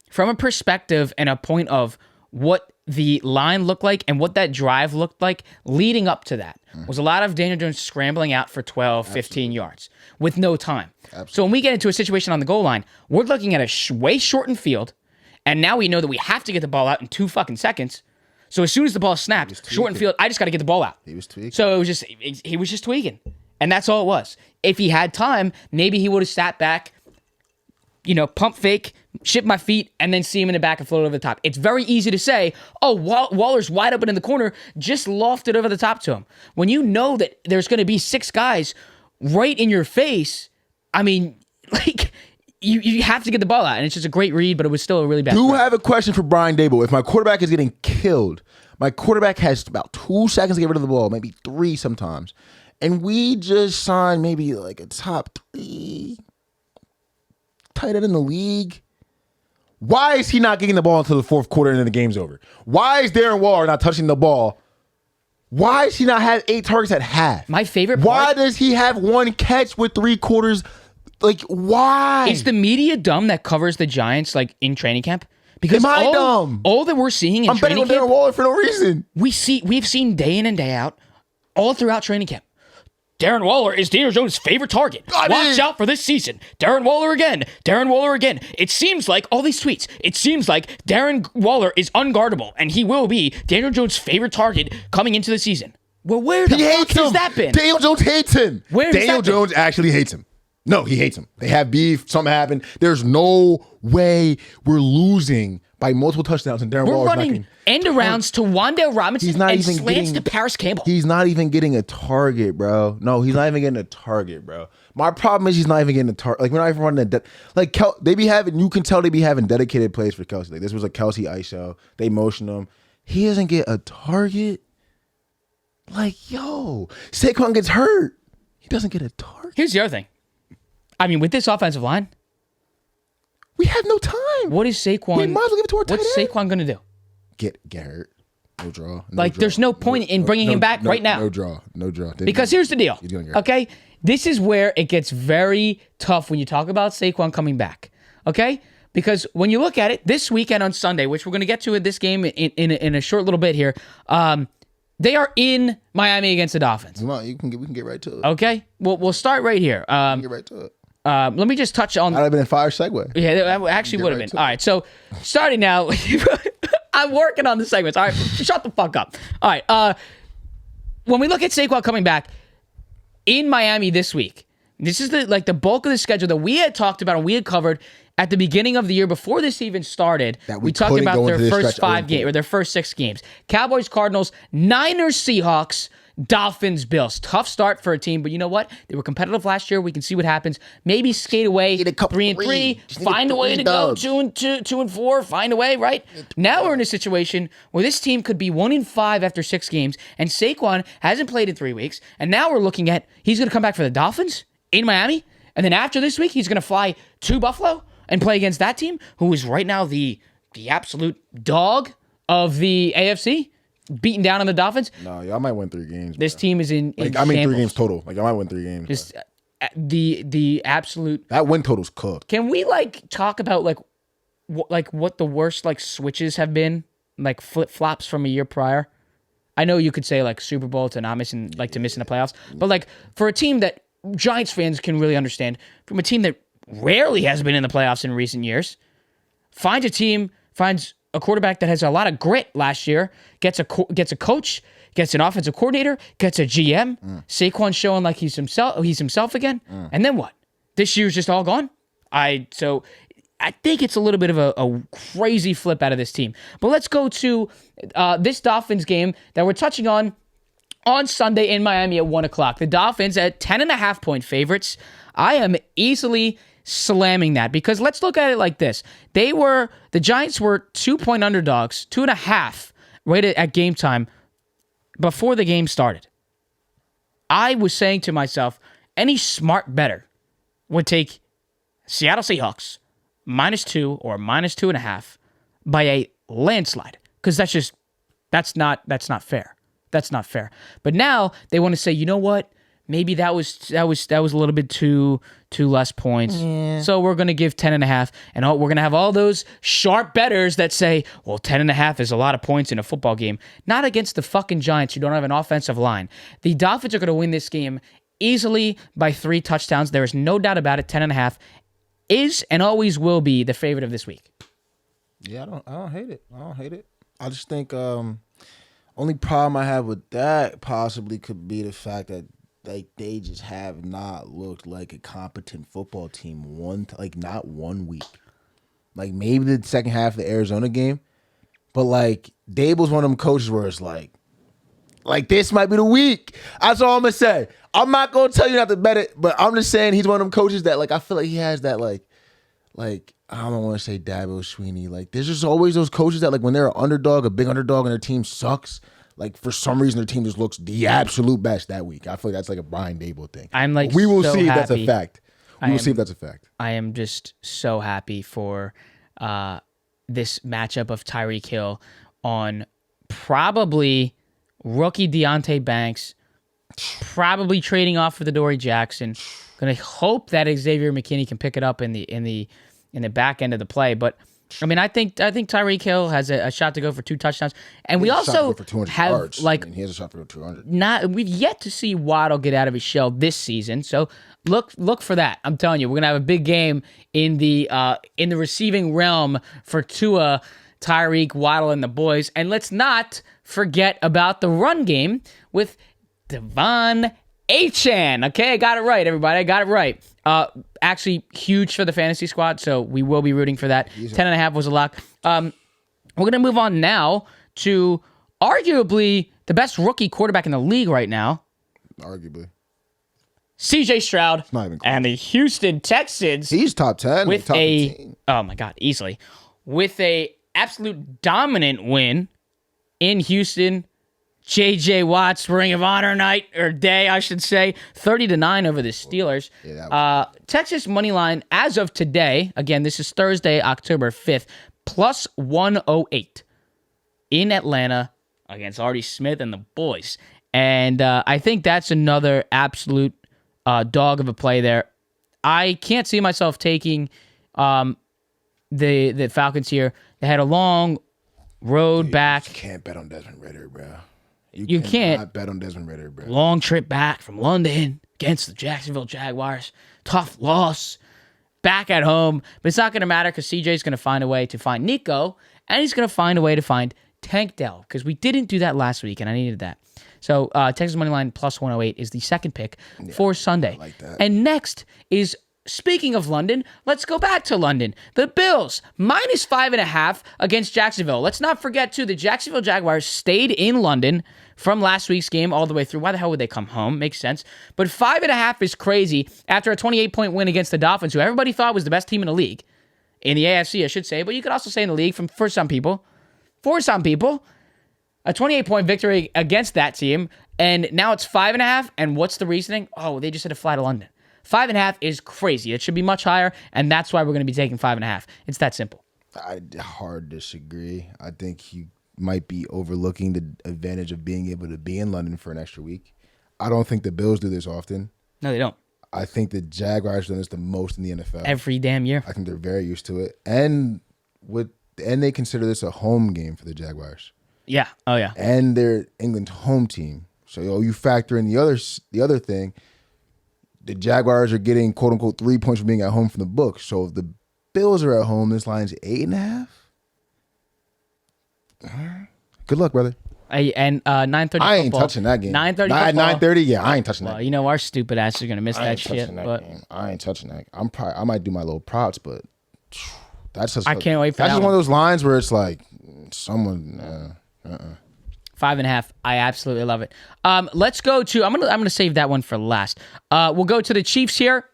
Speaker 1: from a perspective and a point of what the line looked like and what that drive looked like leading up to that was a lot of Daniel Jones scrambling out for 12, 15 yards with no time. Absolutely. So when we get into a situation on the goal line, we're looking at a way shortened field, and now we know that we have to get the ball out in 2 fucking seconds. So as soon as the ball snapped, shortened field, I just got to get the ball out.
Speaker 2: He was tweaking.
Speaker 1: So he was just tweaking. And that's all it was. If he had time, maybe he would have sat back, pump fake, ship my feet, and then see him in the back and float over the top. It's very easy to say, oh, Waller's wide open in the corner, just loft it over the top to him. When you know that there's going to be 6 guys right in your face, I mean, like, you have to get the ball out. And it's just a great read, but it was still a really bad throw.
Speaker 2: Have a question for Brian Dable. If my quarterback is getting killed, my quarterback has about 2 seconds to get rid of the ball, maybe 3 sometimes. And we just signed maybe like a top 3 tight end in the league. Why is he not getting the ball until the 4th quarter and then the game's over? Why is Darren Waller not touching the ball? Why does he not have 8 targets at half?
Speaker 1: My favorite part.
Speaker 2: Why does he have 1 catch with 3 quarters? Like, why?
Speaker 1: Is the media dumb that covers the Giants like in training camp? Because all that we're seeing in training camp,
Speaker 2: I'm betting on Darren Waller for no reason.
Speaker 1: We've seen day in and day out, all throughout training camp. Darren Waller is Daniel Jones' favorite target. Watch out for this season. Darren Waller again. Darren Waller again. It seems like all these tweets. It seems like Darren Waller is unguardable, and he will be Daniel Jones' favorite target coming into the season. Well, where the fuck has that been?
Speaker 2: Daniel Jones hates him. Daniel Jones actually hates him. No, he hates him. They have beef. Something happened. There's no way we're losing by multiple touchdowns, and Darren Waller's
Speaker 1: running end arounds to Wan'Dale Robinson and slants to Paris Campbell.
Speaker 2: He's not even getting a target, bro. No, he's not even getting a target, bro. My problem is he's not even getting a target. Like, we're not even running they be having, you can tell they be having dedicated plays for Kelsey. Like, this was a Kelsey ISO. They motion him. He doesn't get a target. Like, yo, Saquon gets hurt. He doesn't get a target.
Speaker 1: Here's the other thing. I mean, with this offensive line,
Speaker 2: we have no time.
Speaker 1: What is Saquon?
Speaker 2: We might as well give it to our tight
Speaker 1: What's
Speaker 2: end.
Speaker 1: Saquon going to do?
Speaker 2: Get hurt. No draw.
Speaker 1: There's no point in bringing him back right now.
Speaker 2: No draw.
Speaker 1: Because here's the deal. Okay? This is where it gets very tough when you talk about Saquon coming back. Okay? Because when you look at it, this weekend on Sunday, which we're going to get to at this game in a short little bit here, they are in Miami against the Dolphins.
Speaker 2: Come on, we can get right to it.
Speaker 1: Okay? We'll start right here.
Speaker 2: Get right to it.
Speaker 1: Let me just touch on...
Speaker 2: That would have been a fire segue.
Speaker 1: Yeah, that actually would have been. All right, so starting now... I'm working on the segments. All right, shut the fuck up. All right, when we look at Saquon coming back in Miami this week, this is the bulk of the schedule that we had talked about and we had covered at the beginning of the year before this even started. We talked about their first 5 games or their first 6 games. Cowboys, Cardinals, Niners, Seahawks, Dolphins, Bills. Tough start for a team, but you know what? They were competitive last year. We can see what happens. Maybe skate away 3-3. Find a way to go 2-4. Find a way, right? Now we're in a situation where this team could be 1-5 after 6 games, and Saquon hasn't played in 3 weeks. And now we're looking at he's going to come back for the Dolphins in Miami, and then after this week he's going to fly to Buffalo and play against that team, who is right now the absolute dog of the AFC. Beaten down on the Dolphins.
Speaker 2: No, y'all might win 3 games.
Speaker 1: This team is in
Speaker 2: I mean 3 games total. Like, y'all might win 3 games.
Speaker 1: Just the absolute.
Speaker 2: That win total's cooked.
Speaker 1: Can we talk about what the worst switches have been, like flip flops from a year prior? I know you could say Super Bowl to not missing to miss in the playoffs, but for a team that Giants fans can really understand, from a team that rarely has been in the playoffs in recent years, finds a quarterback that has a lot of grit last year, gets a coach, gets an offensive coordinator, gets a GM. Saquon showing like he's himself again. And then what? This year's just all gone? So I think it's a little bit of a crazy flip out of this team. But let's go to this Dolphins game that we're touching on on Sunday in Miami at 1 o'clock. The Dolphins at 10.5-point favorites. I am easily slamming that because let's look at it like this. The Giants were 2-point underdogs, 2.5 right at game time before the game started. I was saying to myself, any smart bettor would take Seattle Seahawks -2 or -2.5 by a landslide because that's not fair. That's not fair. But now they want to say, you know what? Maybe that was a little bit too less points. Yeah. So we're going to give 10.5, and we're going to have all those sharp bettors that say, well, 10.5 is a lot of points in a football game. Not against the fucking Giants who don't have an offensive line. The Dolphins are going to win this game easily by 3 touchdowns. There is no doubt about it. 10.5 is and always will be the favorite of this week.
Speaker 2: Yeah, I don't hate it. I just think only problem I have with that possibly could be the fact that they just have not looked like a competent football team not 1 week. Like maybe the second half of the Arizona game, but like Dable's one of them coaches where it's like this might be the week. That's all I'm gonna say. I'm not gonna tell you not to bet it, but I'm just saying he's one of them coaches that like I feel like he has that like I don't want to say Dabo Sweeney. Like there's just always those coaches that like when they're an underdog, a big underdog, and their team sucks. Like for some reason their team just looks the absolute best that week. I feel like that's like a Brian Dable thing.
Speaker 1: I'm like,
Speaker 2: we will
Speaker 1: so
Speaker 2: see
Speaker 1: happy.
Speaker 2: if that's a fact. We will see if that's a fact.
Speaker 1: I am just so happy for this matchup of Tyreek Hill on probably rookie Deontay Banks, probably trading off for the Dory Jackson. Gonna hope that Xavier McKinney can pick it up in the back end of the play, but. I mean, I think Tyreek Hill has a shot to go for 2 touchdowns, and we also have yards. Like
Speaker 2: he has a shot to go 200.
Speaker 1: We've yet to see Waddle get out of his shell this season, so look for that. I'm telling you, we're gonna have a big game in the receiving realm for Tua, Tyreek, Waddle, and the boys, and let's not forget about the run game with Devon Achane. Okay, I got it right, everybody. I got it right. Actually, huge for the fantasy squad, so we will be rooting for that. 10.5 was a lock. We're going to move on now to arguably the best rookie quarterback in the league right now.
Speaker 2: Arguably.
Speaker 1: CJ Stroud
Speaker 2: not even close.
Speaker 1: And the Houston Texans.
Speaker 2: He's top 10.
Speaker 1: With
Speaker 2: top 15.
Speaker 1: Oh my God, easily. With a absolute dominant win in Houston. J.J. Watt's Ring of Honor night, or day, I should say, 30-9 over the Steelers. Yeah, Texas money line, as of today, again, this is Thursday, October 5th, plus 108 in Atlanta against Artie Smith and the boys. And I think that's another absolute dog of a play there. I can't see myself taking the Falcons here. They had a long road back.
Speaker 2: You can't bet on Desmond Ridder, bro.
Speaker 1: You can't
Speaker 2: bet on Desmond Ridder, bro.
Speaker 1: Long trip back from London against the Jacksonville Jaguars. Tough loss. Back at home. But it's not going to matter because CJ's going to find a way to find Nico, and he's going to find a way to find Tank Dell because we didn't do that last week, and I needed that. So Texas Moneyline plus 108 is the second pick for Sunday.
Speaker 2: I like that.
Speaker 1: And next is, speaking of London, let's go back to London. The Bills, minus 5.5 against Jacksonville. Let's not forget, too, the Jacksonville Jaguars stayed in London from last week's game all the way through. Why the hell would they come home? Makes sense. But 5.5 is crazy after a 28-point win against the Dolphins, who everybody thought was the best team in the league. In the AFC, I should say. But you could also say in the league for some people. For some people. A 28-point victory against that team. And now it's 5.5. And what's the reasoning? Oh, they just had to fly to London. 5.5 is crazy. It should be much higher. And that's why we're going to be taking 5.5. It's that simple.
Speaker 2: I hard disagree. I think you might be overlooking the advantage of being able to be in London for an extra week. I don't think the Bills do this often.
Speaker 1: No, they don't.
Speaker 2: I think the Jaguars do this the most in the NFL.
Speaker 1: Every damn year.
Speaker 2: I think they're very used to it. And they consider this a home game for the Jaguars.
Speaker 1: Yeah. Oh, yeah.
Speaker 2: And they're England's home team. So you factor in the other thing. The Jaguars are getting, quote unquote, 3 points for being at home from the book. So if the Bills are at home, this line's 8.5. Good luck, brotder.
Speaker 1: And 9:30.
Speaker 2: I ain't touching that game.
Speaker 1: 9:30.
Speaker 2: At 9:30, yeah, I ain't touching that.
Speaker 1: Well, you know our stupid ass are gonna miss that shit. But
Speaker 2: I ain't touching that. I might do my little props, but that's just.
Speaker 1: I can't wait for that.
Speaker 2: That's just one of those lines where it's like someone.
Speaker 1: 5.5. I absolutely love it. Let's go to. I'm gonna save that one for last. We'll go to the Chiefs here.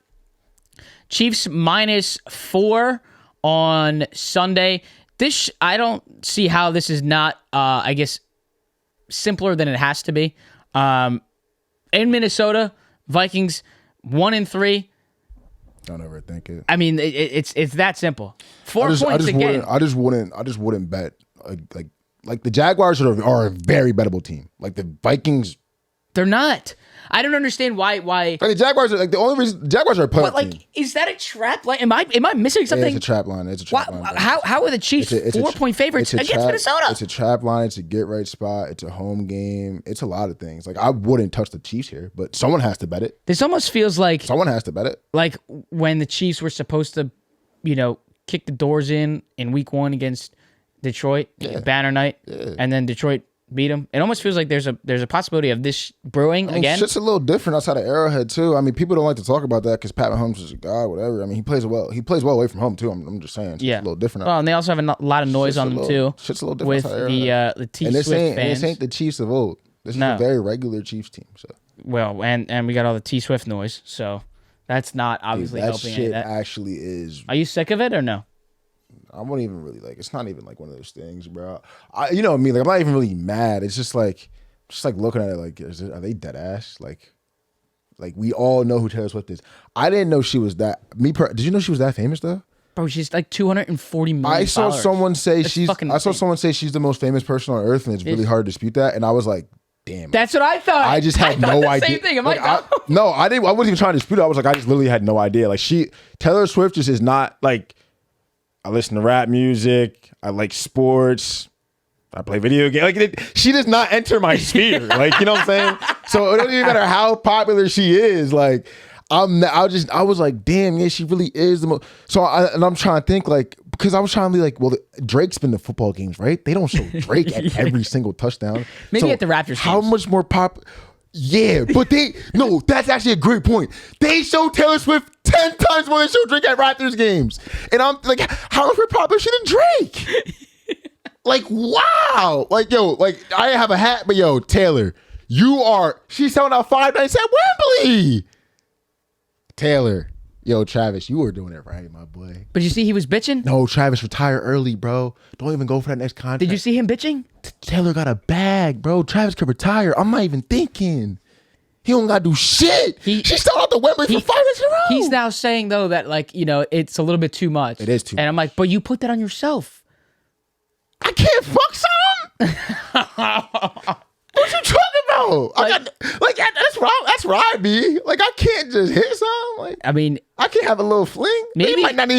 Speaker 1: Chiefs -4 on Sunday. This I don't see how this is not. I guess simpler than it has to be. In Minnesota, Vikings 1-3.
Speaker 2: Don't overthink it.
Speaker 1: I mean, it's that simple. 4 points again.
Speaker 2: I just wouldn't bet like the Jaguars are a very bettable team. Like the Vikings,
Speaker 1: they're not. I don't understand why.
Speaker 2: Like the Jaguars are like the only reason Jaguars are a playoff team.
Speaker 1: Is that a trap line? Am I missing something?
Speaker 2: Yeah, it's a trap line. It's a trap line.
Speaker 1: How are the Chiefs 4-point favorites against Minnesota?
Speaker 2: It's a trap line. It's a get right spot. It's a home game. It's a lot of things. Like I wouldn't touch the Chiefs here, but someone has to bet it.
Speaker 1: This almost feels like
Speaker 2: someone has to bet it.
Speaker 1: Like when the Chiefs were supposed to, kick the doors in week 1 against Detroit, banner night, and then Detroit beat them. It almost feels like there's a possibility of this brewing again.
Speaker 2: Shit's a little different outside of Arrowhead too. I mean, people don't like to talk about that because Pat Mahomes is a god, whatever. I mean, he plays well. He plays well away from home too. I'm just saying. It's a little different.
Speaker 1: Well, and they also have a lot of noise on them too.
Speaker 2: Shit's a little different
Speaker 1: with the T Swift fans.
Speaker 2: And this ain't the Chiefs of old. This is a very regular Chiefs team. So
Speaker 1: well, and we got all the T Swift noise. So that's not obviously helping.
Speaker 2: That shit actually is.
Speaker 1: Are you sick of it or no?
Speaker 2: I wouldn't even really it's not even like one of those things, bro. You know what I mean? Like I'm not even really mad. It's just like looking at it like, are they dead ass? Like we all know who Taylor Swift is. I didn't know she was that. Did you know she was that famous though?
Speaker 1: Bro, she's like 240 million.
Speaker 2: I saw someone say
Speaker 1: someone
Speaker 2: say she's the most famous person on earth, and it's really hard to dispute that. And I was like, damn.
Speaker 1: That's what I thought.
Speaker 2: I just had no idea.
Speaker 1: Same thing. Am I dumb?
Speaker 2: No, I didn't. I wasn't even trying to dispute it. I was like, I just literally had no idea. Like Taylor Swift just is not like. I listen to rap music. I like sports. I play video games. She does not enter my sphere. Like, you know what I'm saying? So it doesn't even matter how popular she is. Like, I was like, damn, yeah, she really is the most. So I'm trying to think because I was trying to be like, well, Drake's been to football games, right? They don't show Drake at every single touchdown.
Speaker 1: Maybe at the Raptors games.
Speaker 2: How much more Yeah, but that's actually a great point. They show Taylor Swift 10 times more than they show Drake at Raptors games. And I'm like, how much more popular she than Drake? Like, wow. Like, yo, I have a hat, but yo, Taylor, she's selling out 5 nights at Wembley. Taylor, yo, Travis, you were doing it right, my boy.
Speaker 1: But you see he was bitching?
Speaker 2: No, Travis, retire early, bro. Don't even go for that next contract.
Speaker 1: Did you see him bitching?
Speaker 2: Taylor got a bag, bro. Travis could retire. I'm not even thinking. He don't gotta do shit. She sold out the Wembley for 5 nights in a row.
Speaker 1: He's now saying though that it's a little bit too much.
Speaker 2: It is too much.
Speaker 1: And I'm like, but you put that on yourself.
Speaker 2: I can't fuck some. What you talking about? That's where I be. Like I can't just hit some. Like
Speaker 1: I mean,
Speaker 2: I can't have a little fling.
Speaker 1: Maybe
Speaker 2: they might not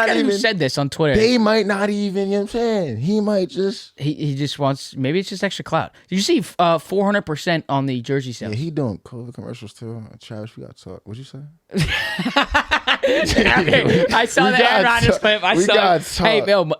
Speaker 2: even.
Speaker 1: Who said this on Twitter?
Speaker 2: They might not even. You know what I'm saying? He might just.
Speaker 1: He just wants. Maybe it's just extra clout. Did you see 400% on the jersey sales?
Speaker 2: Yeah, he doing COVID commercials too. Travis, we got to talk. What'd you say?
Speaker 1: I saw the Aaron Rodgers clip. I saw. Hey, Bill.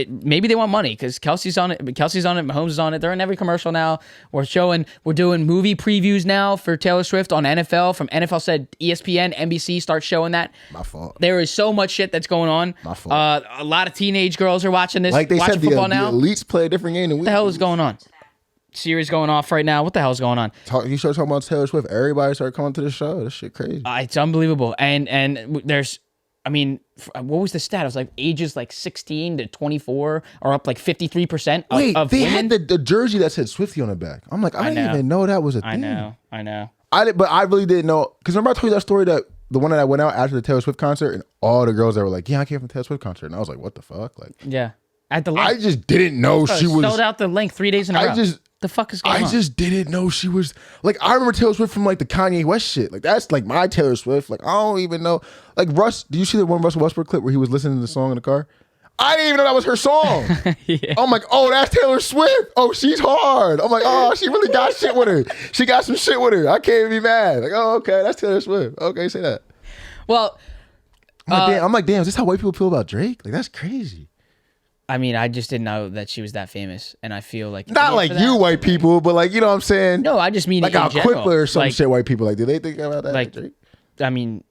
Speaker 1: Maybe they want money because Kelsey's on it. Mahomes is on it. They're in every commercial now. We're doing movie previews now for Taylor Swift on NFL. From NFL said ESPN, NBC start showing that.
Speaker 2: My fault.
Speaker 1: There is so much shit that's going on.
Speaker 2: My fault.
Speaker 1: A lot of teenage girls are watching this.
Speaker 2: Like they
Speaker 1: watching
Speaker 2: said,
Speaker 1: football
Speaker 2: the
Speaker 1: now.
Speaker 2: elites play a different game than we.
Speaker 1: What the hell is going on? Series going off right now. What the hell is going on?
Speaker 2: You start talking about Taylor Swift. Everybody started coming to the show. This shit crazy.
Speaker 1: It's unbelievable. And there's, I mean, what was the stat? It was like ages 16 to 24 are up 53% of
Speaker 2: they
Speaker 1: women.
Speaker 2: had the jersey that said Swiftie on the back. I'm like, I didn't even know that was a thing.
Speaker 1: I know.
Speaker 2: But I really didn't know. Because remember I told you that story that the one that I went out after the Taylor Swift concert and all the girls that were like, yeah, I came from the Taylor Swift concert. And I was like, what the fuck? Like,
Speaker 1: yeah. At the link.
Speaker 2: I just didn't know she was.
Speaker 1: Sold out the link 3 days in a row. The fuck is going on?
Speaker 2: I just didn't know she was like. I remember Taylor Swift from the Kanye West shit. Like that's my Taylor Swift. Like I don't even know. Like Russ, do you see the one Russell Westbrook clip where he was listening to the song in the car? I didn't even know that was her song. Yeah. I'm like, oh, that's Taylor Swift. Oh, she's hard. I'm like, oh, she really got shit with her. She got some shit with her. I can't even be mad. Like, oh, okay, that's Taylor Swift. Okay, say that.
Speaker 1: Well,
Speaker 2: I'm like, damn, is this how white people feel about Drake? Like that's crazy.
Speaker 1: I mean, I just didn't know that she was that famous, and I feel like
Speaker 2: not like you white people, but you know what I'm saying.
Speaker 1: No, I just mean
Speaker 2: like Quipler or some shit. White people do they think about that?
Speaker 1: Like Drake? I mean,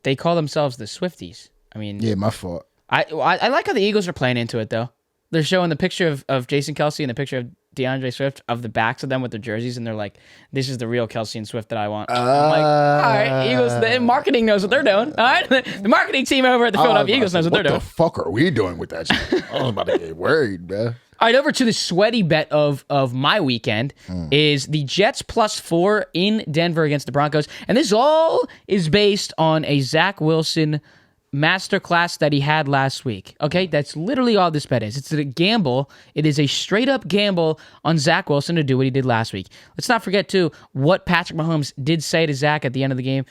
Speaker 1: they call themselves the Swifties. I mean,
Speaker 2: yeah, my fault.
Speaker 1: I like how the Eagles are playing into it though. They're showing the picture of Jason Kelce and the picture of DeAndre Swift of the backs of them with their jerseys, and they're like, "This is the real Kelsey and Swift that I want." I'm like, all right, Eagles. The marketing knows what they're doing. All right, the marketing team over at the Philadelphia Eagles knows what they're doing.
Speaker 2: What the fuck are we doing with that shit? I was about to get worried, man.
Speaker 1: All right, over to the sweaty bet of my weekend is the Jets +4 in Denver against the Broncos. And this all is based on a Zach Wilson masterclass that he had last week. Okay, that's literally all this bet is. It's a gamble. It is a straight up gamble on Zach Wilson to do what he did last week. Let's not forget, too, what Patrick Mahomes did say to Zach at the end of the game.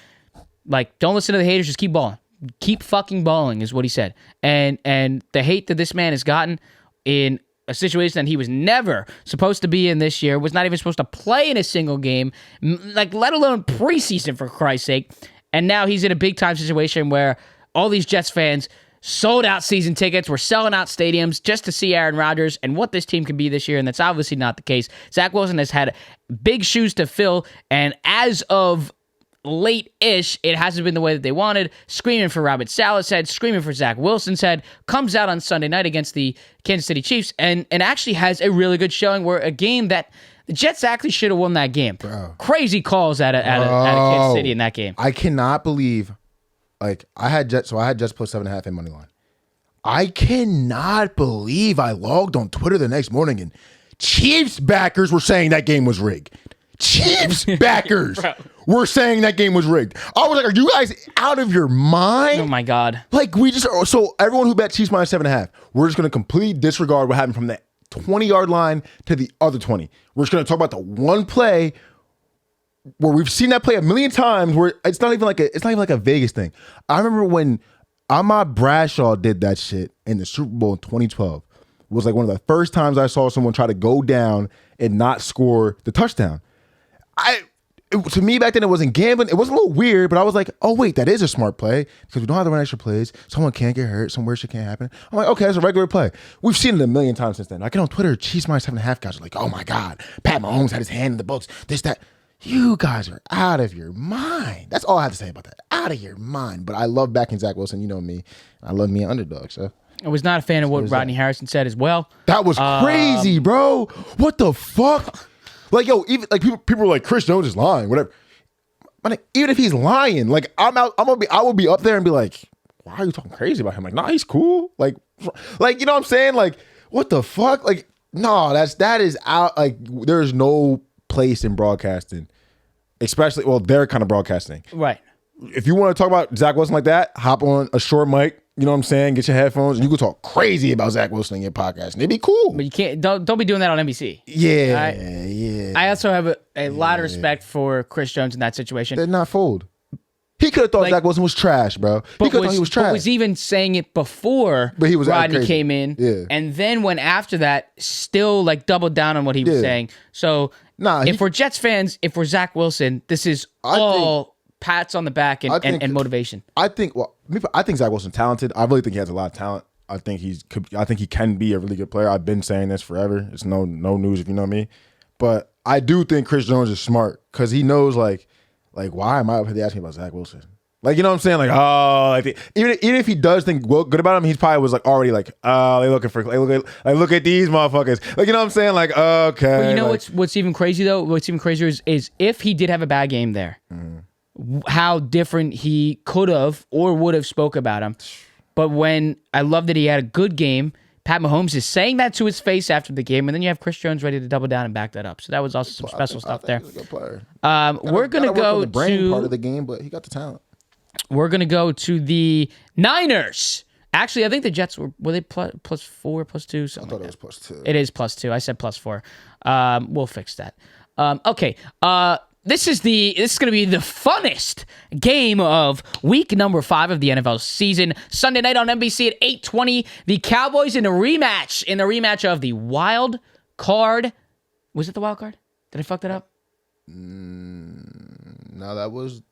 Speaker 1: Like, don't listen to the haters, just keep balling. Keep fucking balling is what he said. And the hate that this man has gotten in a situation that he was never supposed to be in this year, was not even supposed to play in a single game, like let alone preseason, for Christ's sake. And now he's in a big time situation where all these Jets fans sold out season tickets, were selling out stadiums just to see Aaron Rodgers and what this team can be this year, and that's obviously not the case. Zach Wilson has had big shoes to fill, and as of late-ish, it hasn't been the way that they wanted. Screaming for Robert Saleh's head, screaming for Zach Wilson's head, comes out on Sunday night against the Kansas City Chiefs and actually has a really good showing, where a game that the Jets actually should have won that game. Bro. Crazy calls out of Kansas City in that game.
Speaker 2: I cannot believe, like, I had Jets plus 7.5 in money line. I cannot believe I logged on Twitter the next morning and Chiefs backers were saying that game was rigged. Chiefs backers were saying that game was rigged. I was like, are you guys out of your mind?
Speaker 1: Oh my God.
Speaker 2: Like, so everyone who bet Chiefs minus 7.5, we're just going to completely disregard what happened from the 20-yard line to the other 20. We're just going to talk about the one play where we've seen that play a million times, where it's not even like a Vegas thing. I remember when Ahmad Bradshaw did that shit in the Super Bowl in 2012. It was like one of the first times I saw someone try to go down and not score the touchdown. To me back then, it wasn't gambling. It was a little weird, but I was like, oh wait, that is a smart play because we don't have to run extra plays. Someone can't get hurt. Some weird shit can't happen. I'm like, okay, that's a regular play. We've seen it a million times since then. I get on Twitter, Chiefs minus 7.5 guys are like, oh my God, Pat Mahomes had his hand in the books. This, that. You guys are out of your mind. That's all I have to say about that. Out of your mind. But I love backing Zach Wilson. You know me. I love me an underdog, so.
Speaker 1: I was not a fan of what Rodney Harrison said as well.
Speaker 2: That was crazy, bro. What the fuck? Like, yo, even like people were like, Chris Jones is lying, whatever. But even if he's lying, like I will be up there and be like, why are you talking crazy about him? Like, nah, he's cool. Like you know what I'm saying? Like, what the fuck? Like, no, that is out. Like, there's no place in broadcasting, especially their kind of broadcasting.
Speaker 1: Right.
Speaker 2: If you want to talk about Zach Wilson like that, hop on a short mic. You know what I'm saying? Get your headphones and you can talk crazy about Zach Wilson in your podcast, and it'd be cool.
Speaker 1: But you can't. Don't be doing that on NBC.
Speaker 2: Yeah,
Speaker 1: right?
Speaker 2: Yeah.
Speaker 1: I also have a lot of respect for Chris Jones in that situation.
Speaker 2: They're not fooled. He could have thought Zach Wilson was trash, bro. He could have thought he was trash.
Speaker 1: But was even saying it before Rodney came in.
Speaker 2: Yeah.
Speaker 1: And then when after that, still like doubled down on what he was saying. So if we're Jets fans, if we're Zach Wilson, this is all pats on the back and motivation.
Speaker 2: I think Zach Wilson's talented. I really think he has a lot of talent. I think he can be a really good player. I've been saying this forever. It's no news if you know me. But I do think Chris Jones is smart because he knows like why am I up here asking about Zach Wilson? Like, you know what I'm saying? Like, oh, like even if he does think good about him, he's probably was like already like, oh, they looking for look at these motherfuckers. Like, you know what I'm saying? Like, okay.
Speaker 1: But you know what's even crazy though? What's even crazier is if he did have a bad game there, how different he could have or would have spoke about him. But when I love that he had a good game, Pat Mahomes is saying that to his face after the game, and then you have Chris Jones ready to double down and back that up. So that was also some special stuff there.
Speaker 2: He's a good player.
Speaker 1: We're gonna go
Speaker 2: the brain
Speaker 1: to
Speaker 2: part of the game, but he got the talent.
Speaker 1: We're gonna go to the Niners. Actually, I think the Jets were they +4, +2, something.
Speaker 2: I thought it was +2.
Speaker 1: It is +2. I said +4. We'll fix that. Okay. This is going to be the funnest game of week number 5 of the NFL season. Sunday night on NBC at 8:20. The Cowboys in the rematch of the wild card. Was it the wild card? Did I fuck that up?
Speaker 2: No, that was.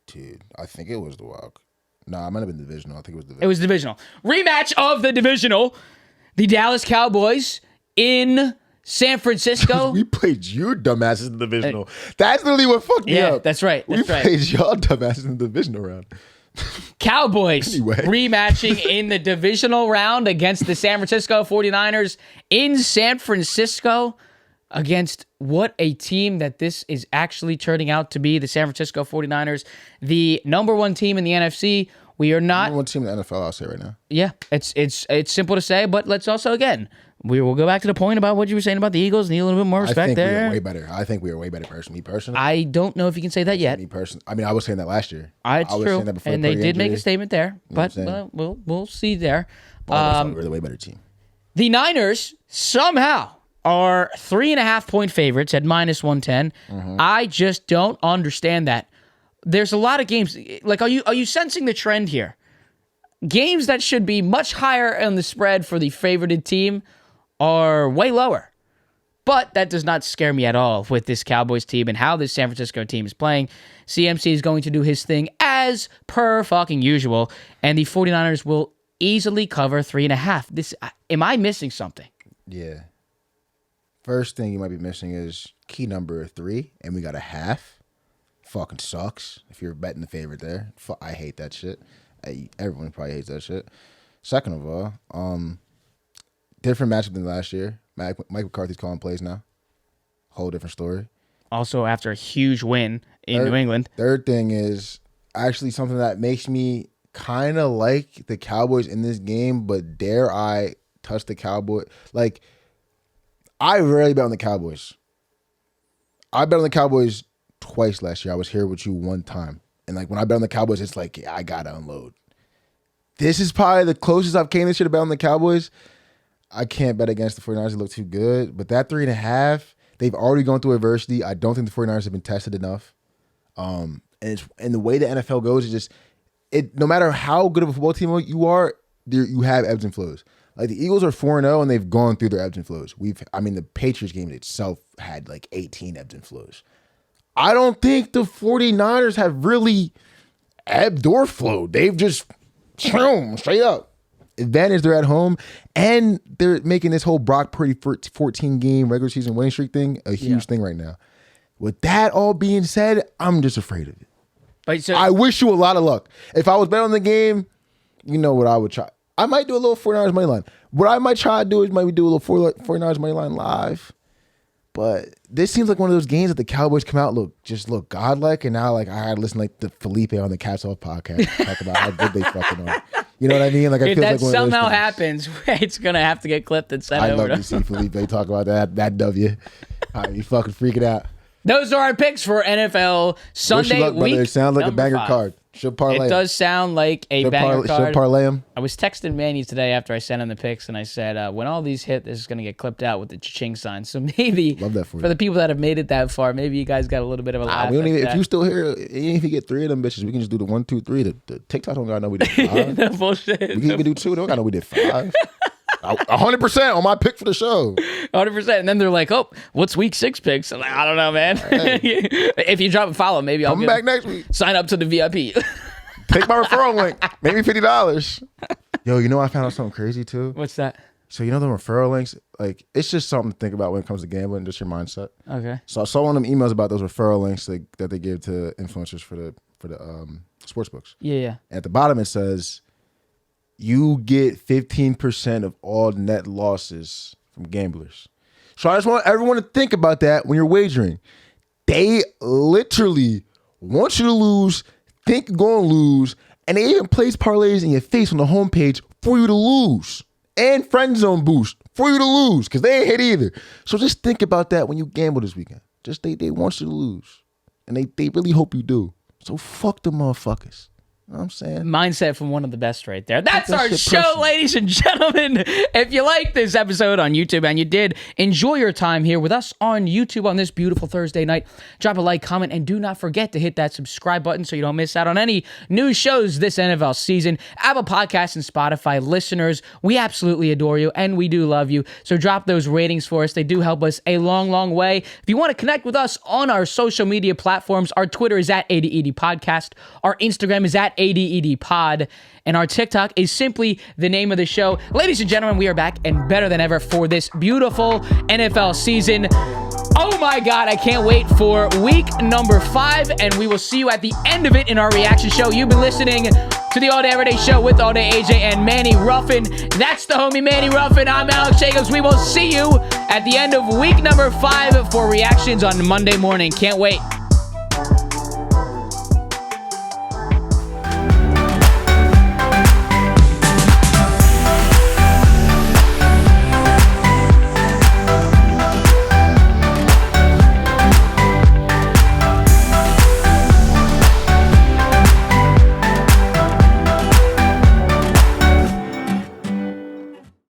Speaker 2: Dude, I think it was the wild. No, it might have been divisional. I think it was divisional.
Speaker 1: It was divisional. Rematch of the divisional. The Dallas Cowboys in San Francisco.
Speaker 2: We played your dumbasses in the divisional. That's literally what fucked me up.
Speaker 1: That's right.
Speaker 2: We played y'all dumbasses in the divisional round.
Speaker 1: Cowboys rematching in the divisional round against the San Francisco 49ers in San Francisco against what a team that this is actually turning out to be. The San Francisco 49ers, the number one team in the NFC. We are not
Speaker 2: number one team in the NFL, I'll say right now.
Speaker 1: Yeah, it's simple to say, but let's also, again, we will go back to the point about what you were saying about the Eagles. Need a little bit more respect there.
Speaker 2: We are way better. I think we are way better personally. Me personally,
Speaker 1: I don't know if you can say that yet.
Speaker 2: Me personally, I mean, I was saying that last year.
Speaker 1: It's
Speaker 2: was
Speaker 1: true,
Speaker 2: saying that before
Speaker 1: and
Speaker 2: the
Speaker 1: they
Speaker 2: Purdy
Speaker 1: did make a
Speaker 2: injury.
Speaker 1: statement there, but we'll see there.
Speaker 2: We're the way better team.
Speaker 1: The Niners somehow are 3.5-point favorites at -110. I just don't understand that. There's a lot of games. Like, are you sensing the trend here? Games that should be much higher on the spread for the favorited team are way lower. But that does not scare me at all with this Cowboys team and how this San Francisco team is playing. CMC is going to do his thing as per fucking usual, and the 49ers will easily cover 3.5. Am I missing something?
Speaker 2: Yeah. First thing you might be missing is key number 3, and we got a half. Fucking sucks if you're betting the favorite there. I hate that shit. Everyone probably hates that shit. Second of all, different matchup than last year. Mike McCarthy's calling plays now. Whole different story.
Speaker 1: Also, after a huge win in New England.
Speaker 2: Third thing is actually something that makes me kind of like the Cowboys in this game, but dare I touch the Cowboys? Like, I rarely bet on the Cowboys. I bet on the Cowboys twice last year. I was here with you one time. And like when I bet on the Cowboys, it's like, yeah, I got to unload. This is probably the closest I've came this year to bet on the Cowboys. I can't bet against the 49ers. They look too good. But that 3.5, they've already gone through adversity. I don't think the 49ers have been tested enough. And the way the NFL goes, no matter how good of a football team you are, you have ebbs and flows. Like the Eagles are 4-0 and they've gone through their ebbs and flows. The Patriots game itself had like 18 ebbs and flows. I don't think the 49ers have really ebbed or flowed. They've just straight up. Advantage, they're at home, and they're making this whole Brock Purdy 14-game regular season winning streak thing a huge thing right now. With that all being said, I'm just afraid of it. But I wish you a lot of luck. If I was betting on the game, you know what I would try. I might do a little 49ers money line. What I might try to do is maybe do a little 49ers money line live. But this seems like one of those games that the Cowboys come out look godlike, and now like I had to listen like to Felipe on the Cats Off podcast talk about how good they fucking are. You know what I mean? Like
Speaker 1: if
Speaker 2: feel
Speaker 1: that
Speaker 2: like one
Speaker 1: somehow
Speaker 2: of those
Speaker 1: happens, it's gonna have to get clipped and sent
Speaker 2: over.
Speaker 1: over.
Speaker 2: I love to see Felipe talk about that W. You fucking freaking out.
Speaker 1: Those are our picks for NFL Sunday
Speaker 2: luck,
Speaker 1: week.
Speaker 2: It sounds like a banger
Speaker 1: 5.
Speaker 2: card. Should parlay.
Speaker 1: It does sound like a banger card.
Speaker 2: Should parlay him.
Speaker 1: I was texting Manny today after I sent him the picks, and I said, when all these hit, this is going to get clipped out with the cha-ching sign. So maybe
Speaker 2: love that for
Speaker 1: the people that have made it that far, maybe you guys got a little bit of a laugh.
Speaker 2: If you still here, even if you get 3 of them bitches, we can just do the 1, 2, 3. The TikTok don't gotta know we did 5.
Speaker 1: No bullshit.
Speaker 2: We can even do 2. They don't gotta know we did 5. 100% on my pick for the show.
Speaker 1: 100%. And then they're like, oh, what's week 6 picks? I'm like, I don't know, man. Hey. If you drop a follow, maybe I'll
Speaker 2: come back next week.
Speaker 1: Sign up to the VIP.
Speaker 2: Take my referral link. Maybe $50. Yo, you know I found out something crazy too?
Speaker 1: What's that?
Speaker 2: So you know the referral links? Like, it's just something to think about when it comes to gambling, just your mindset.
Speaker 1: Okay.
Speaker 2: So I saw one of them emails about those referral links that they give to influencers for the sports books.
Speaker 1: Yeah.
Speaker 2: At the bottom it says, you get 15% of all net losses from gamblers. So I just want everyone to think about that when you're wagering. They literally want you to lose, think you're going to lose, and they even place parlays in your face on the homepage for you to lose. And friend zone boost for you to lose because they ain't hit either. So just think about that when you gamble this weekend. Just they want you to lose. And they really hope you do. So fuck the motherfuckers. You know what I'm saying?
Speaker 1: Mindset from one of the best right there. That's our show, ladies and gentlemen. If you like this episode on YouTube and you did enjoy your time here with us on YouTube on this beautiful Thursday night, drop a like, comment, and do not forget to hit that subscribe button so you don't miss out on any new shows this NFL season. Apple Podcasts and Spotify listeners, we absolutely adore you and we do love you. So drop those ratings for us. They do help us a long, long way. If you want to connect with us on our social media platforms, our Twitter is at ADED Podcast. Our Instagram is at ADED Pod, and our TikTok is simply the name of the show. Ladies and gentlemen, we are back and better than ever for this beautiful NFL season. Oh my God, I can't wait for week number 5, and we will see you at the end of it in our reaction show. You've been listening to the All Day Everyday Show with All Day AJ and Manny Ruffin. That's the homie Manny Ruffin. I'm Alex Jacobs. We will see you at the end of week number 5 for reactions on Monday morning. Can't wait.